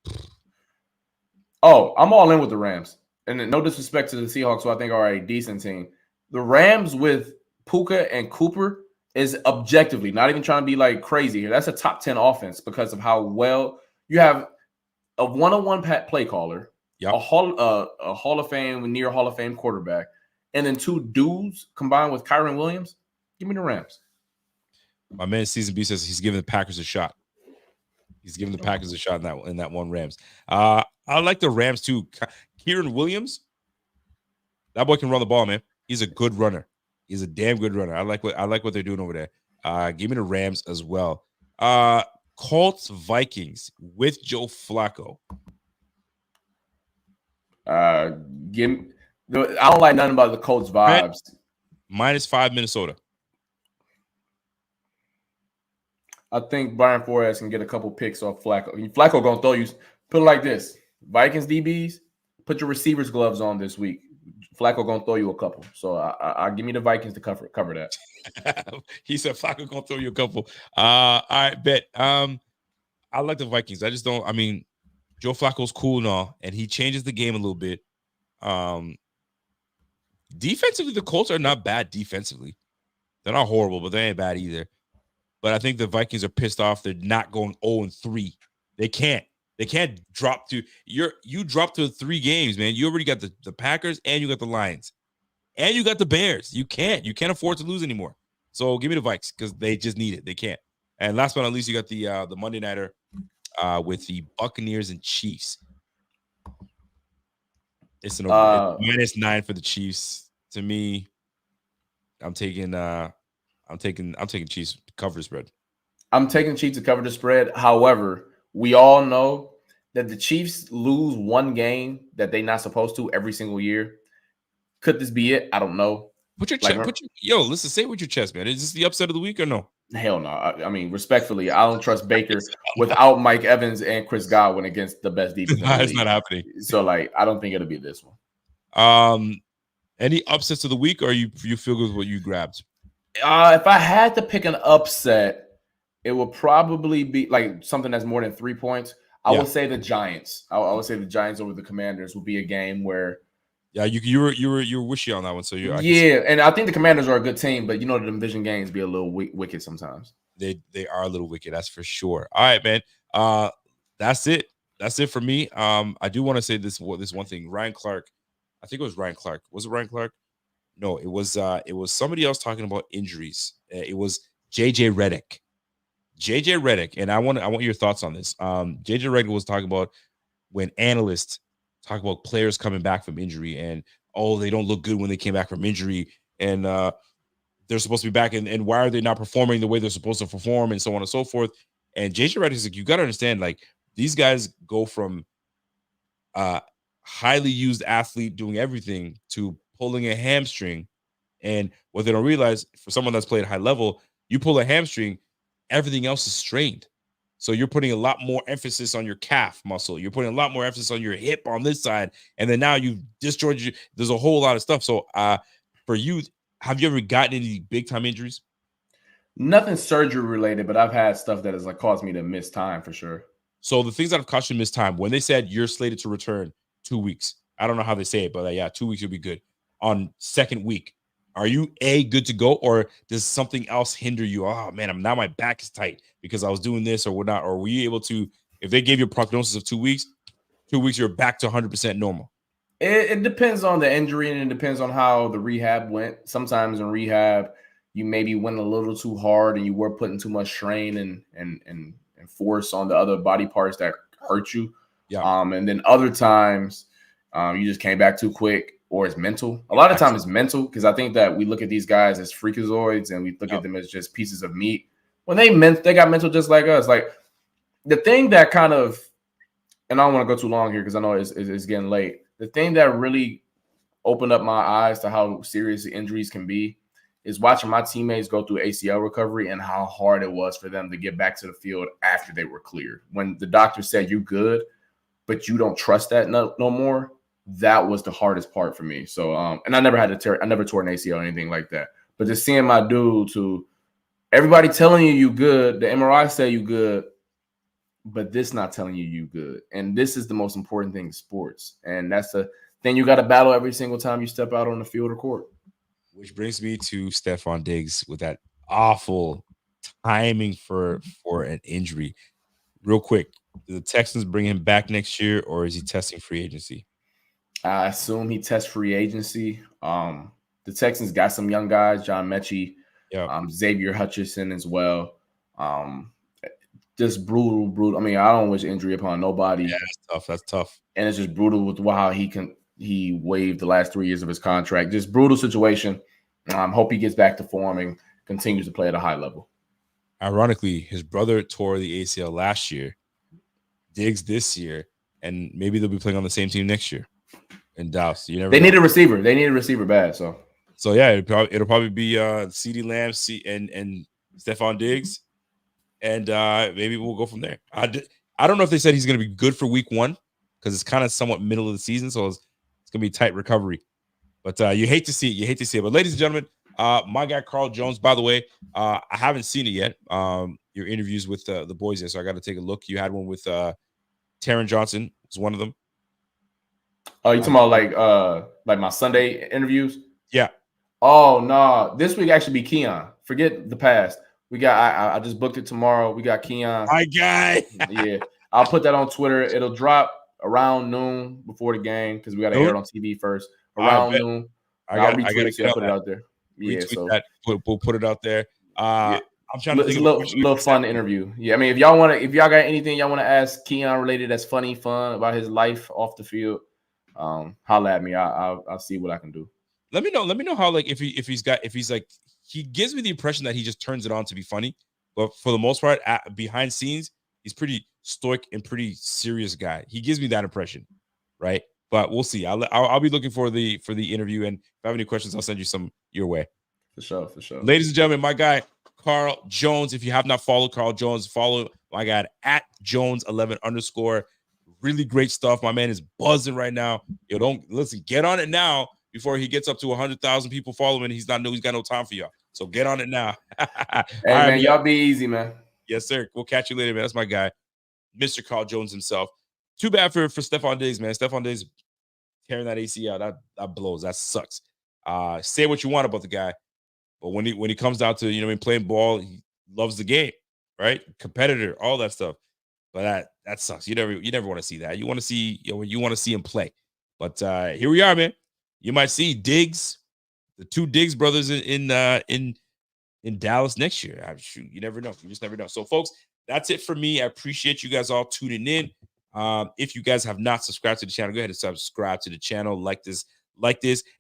Oh, I'm all in with the Rams. And no disrespect to the Seahawks, who I think are a decent team. The Rams with Puka and Cooper is objectively, not even trying to be like crazy here, that's a top 10 offense because of how well you have a one-on-one play caller, Yep. a Hall of Fame, near Hall of Fame quarterback, and then 2 dudes combined with Kyron Williams. Give me the Rams. My man Season B says he's giving the Packers a shot. He's giving the Packers a shot in that one Rams. I like the Rams too. Kyron Williams, that boy can run the ball, man. He's a good runner. He's a damn good runner. I like what they're doing over there. Give me the Rams as well. Colts Vikings with Joe Flacco. I don't like nothing about the Colts vibes. -5 Minnesota. I think Brian Flores can get a couple picks off Flacco. Flacco gonna throw you. Put it like this: Vikings DBs, put your receivers gloves on this week. Flacco gonna throw you a couple. So I give me the Vikings to cover that. He said Flacco gonna throw you a couple. All right, bet. I like the Vikings. I just don't. I mean, Joe Flacco's cool and all, and he changes the game a little bit. Defensively, the Colts are not bad defensively. They're not horrible, but they ain't bad either. But I think the Vikings are pissed off. They're not going 0-3. They can't. They can't drop to you drop to 3 games, man. You already got the Packers and you got the Lions. And you got the Bears. You can't afford to lose anymore. So give me the Vikes because they just need it. They can't. And last but not least, you got the Monday Nighter with the Buccaneers and Chiefs. It's -9 for the Chiefs. To me, I'm taking Chiefs to cover the spread. I'm taking the Chiefs to cover the spread. However, we all know that the Chiefs lose one game that they're not supposed to every single year. Could this be it? I don't know. Listen, say it with your chest, man. Is this the upset of the week or no? Hell no. I mean, respectfully, I don't trust Baker without Mike Evans and Chris Godwin against the best defense. It's not happening. So, I don't think it'll be this one. Any upsets of the week, or you feel good with what you grabbed? If I had to pick an upset, it would probably be like something that's more than 3 points. I would say the Giants. I would say the Giants over the Commanders would be a game where. Yeah, you were wishy on that one. So and I think the Commanders are a good team, but the division games be a little wicked sometimes. They are a little wicked, that's for sure. All right, man. That's it. That's it for me. I do want to say this one thing. Ryan Clark, I think it was Ryan Clark. Was it Ryan Clark? No, it was somebody else talking about injuries. It was JJ Redick. JJ Redick, and I want your thoughts on this. JJ Redick was talking about when analysts talk about players coming back from injury and they don't look good when they came back from injury and they're supposed to be back and why are they not performing the way they're supposed to perform and so on and so forth. And JJ Redick is like, you got to understand, like, these guys go from highly used athlete doing everything to pulling a hamstring. And what they don't realize, for someone that's played high level, you pull a hamstring, everything else is strained. So you're putting a lot more emphasis on your calf muscle. You're putting a lot more emphasis on your hip on this side. And then now you've destroyed there's a whole lot of stuff. So for you, have you ever gotten any big time injuries? Nothing surgery related, but I've had stuff that has caused me to miss time for sure. So the things that have caused you to miss time, when they said you're slated to return 2 weeks, I don't know how they say it, but 2 weeks you'll be good. On second week, are you good to go, or does something else hinder you? Oh man, now my back is tight because I was doing this or whatnot. Or were you able to, if they gave you a prognosis of 2 weeks, 2 weeks you're back to 100% normal? It depends on the injury and it depends on how the rehab went. Sometimes in rehab, you maybe went a little too hard and you were putting too much strain and force on the other body parts that hurt you. Yeah. And then other times, you just came back too quick. Or it's mental. A lot of times it's mental because I think that we look at these guys as freakazoids and we look at them as just pieces of meat. When they got mental just like us. Like the thing that kind of, and I don't want to go too long here because I know it's getting late. The thing that really opened up my eyes to how serious the injuries can be is watching my teammates go through ACL recovery and how hard it was for them to get back to the field after they were cleared. When the doctor said you're good, but you don't trust that no more, that was the hardest part for me. So, and I never tore an ACL or anything like that. But just seeing my dude to everybody telling you good, the MRI say you good, but this not telling you good. And this is the most important thing in sports. And that's the thing you got to battle every single time you step out on the field or court. Which brings me to Stephon Diggs with that awful timing for an injury. Real quick, do the Texans bring him back next year, or is he testing free agency? I assume he tests free agency. The Texans got some young guys, John Mechie, Xavier Hutchinson as well. Just brutal. I mean, I don't wish injury upon nobody. Yeah, that's tough. And it's just brutal with how he waived the last 3 years of his contract. Just brutal situation. Hope he gets back to form and continues to play at a high level. Ironically, his brother tore the ACL last year, Diggs this year, and maybe they'll be playing on the same team next year in Dallas. They need a receiver. They need a receiver bad. So yeah, it'll probably be CeeDee Lamb and Stephon Diggs, and maybe we'll go from there. I don't know if they said he's going to be good for week 1 because it's kind of somewhat middle of the season, so it's going to be a tight recovery. But you hate to see it. But ladies and gentlemen, my guy Carl Jones, by the way, I haven't seen it yet. Your interviews with the boys there, so I got to take a look. You had one with Taron Johnson, was one of them. Oh, you talking about like my Sunday interviews? Yeah. Oh no, this week actually be Keon. Forget the past. We got I just booked it tomorrow. We got Keon. My guy. Yeah, I'll put that on Twitter. It'll drop around noon before the game because we got to air it on TV first. Around noon. I'll retweet it. Put it out there. Yeah, so we'll put it out there. Yeah. I'm trying to think of a little fun interview. Yeah, I mean, if y'all got anything y'all want to ask Keon related that's funny, fun about his life off the field, holla at me. I'll see what I can do. Let me know how if he's like, he gives me the impression that he just turns it on to be funny, but for the most part, behind scenes, he's pretty stoic and pretty serious guy. He gives me that impression, right? But we'll see. I'll be looking for the interview, and if I have any questions, I'll send you some your way. For sure. Ladies and gentlemen, my guy Carl Jones. If you have not followed Carl Jones, follow my guy at Jones11_. Really great stuff. My man is buzzing right now. Get on it now before he gets up to 100,000 people following. He's got no time for y'all. So get on it now. Hey man, y'all be easy, man. Yes, sir. We'll catch you later, man. That's my guy, Mr. Carl Jones himself. Too bad for Stephon Diggs, man. Stephon Diggs tearing that ACL. That blows. That sucks. Say what you want about the guy, but when he comes down to playing ball, he loves the game, right? Competitor, all that stuff. But that sucks. You never want to see that. You want to see you want to see him play. But here we are, man. You might see Diggs, the two Diggs brothers in Dallas next year. Shoot, you never know. You just never know. So, folks, that's it for me. I appreciate you guys all tuning in. If you guys have not subscribed to the channel, go ahead and subscribe to the channel. Like this,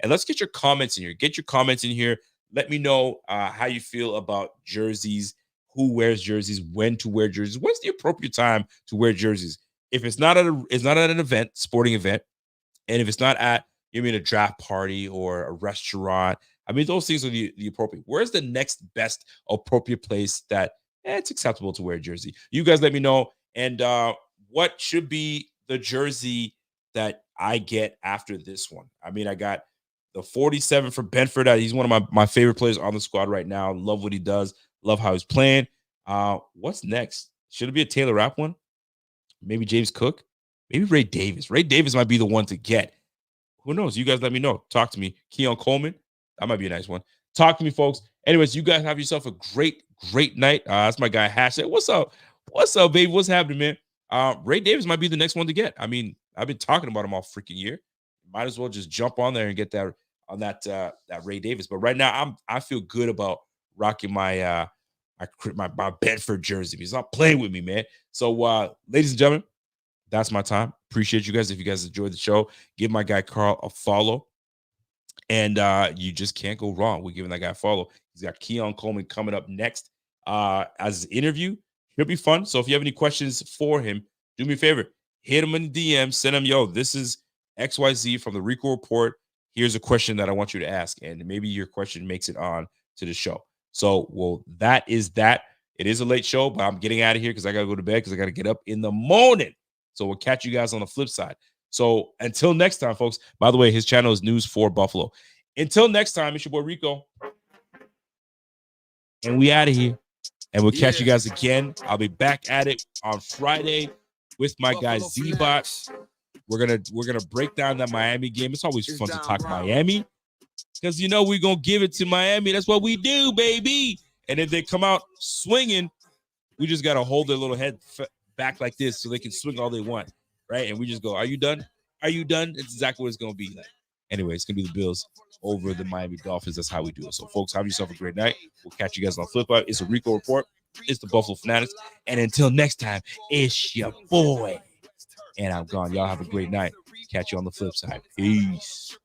and let's get your comments in here. Get your comments in here. Let me know how you feel about jerseys. Who wears jerseys? When to wear jerseys? When's the appropriate time to wear jerseys? If it's not at an event, sporting event, and if it's not at a draft party or a restaurant, those things are the appropriate. Where's the next best appropriate place that it's acceptable to wear a jersey? You guys let me know. And what should be the jersey that I get after this one? I got the 47 from Benford. He's one of my favorite players on the squad right now. Love what he does. Love how he's playing. What's next? Should it be a Taylor Rapp one? Maybe James Cook? Maybe Ray Davis. Ray Davis might be the one to get. Who knows? You guys let me know. Talk to me. Keon Coleman. That might be a nice one. Talk to me, folks. Anyways, you guys have yourself a great night. That's my guy, Hashtag. What's up? What's up, baby? What's happening, man? Ray Davis might be the next one to get. I've been talking about him all freaking year. Might as well just jump on there and get that on that Ray Davis. But right now, I feel good about rocking my Bedford jersey. He's not playing with me, man. So, ladies and gentlemen, that's my time. Appreciate you guys. If you guys enjoyed the show, give my guy Carl a follow. And you just can't go wrong with giving that guy a follow. He's got Keon Coleman coming up next as an interview. It'll be fun. So if you have any questions for him, do me a favor. Hit him in the DM. Send him, this is XYZ from the Rico Report. Here's a question that I want you to ask. And maybe your question makes it on to the show. So, well, that is that. It is a late show, but I'm getting out of here because I got to go to bed because I got to get up in the morning. So we'll catch you guys on the flip side. So until next time, folks, by the way, his channel is News for Buffalo. Until next time, it's your boy Rico. And we out of here. And we'll catch you guys again. I'll be back at it on Friday with my guy Z-Bot. We're gonna break down that Miami game. It's always fun to talk Miami because we're gonna give it to Miami. That's what we do, baby. And if they come out swinging, we just gotta hold their little head back like this so they can swing all they want, right? And we just go, "Are you done? Are you done?" It's exactly what it's gonna be like. Anyway, it's gonna be the Bills over the Miami Dolphins. That's how we do it. So, folks, have yourself a great night. We'll catch you guys on Flip Out. It's a Rico Report. It's the Buffalo Fanatics. And until next time, it's your boy. And I'm gone. Y'all have a great night. Catch you on the flip side. Peace.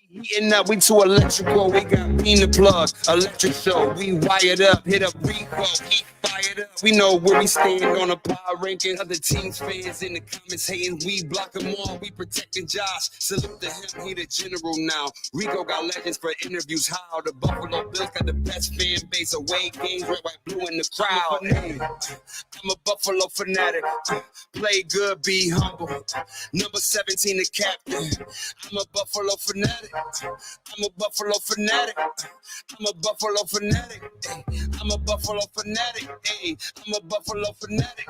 Heating up, we too electrical. We got bean the plug, electric show. We wired up, hit up Rico, he fired up. We know where we stand on a power ranking. Other teams fans in the comments hating. We block them all. We protecting Josh. Salute to him, he the general now. Rico got legends for interviews. How the Buffalo Bills got the best fan base. Away games, red, white, blue in the crowd. I'm a Buffalo fanatic. Play good, be humble. Number 17, the captain. I'm a Buffalo fanatic. I'm a Buffalo fanatic. I'm a Buffalo fanatic. I'm a Buffalo fanatic. I'm a Buffalo fanatic.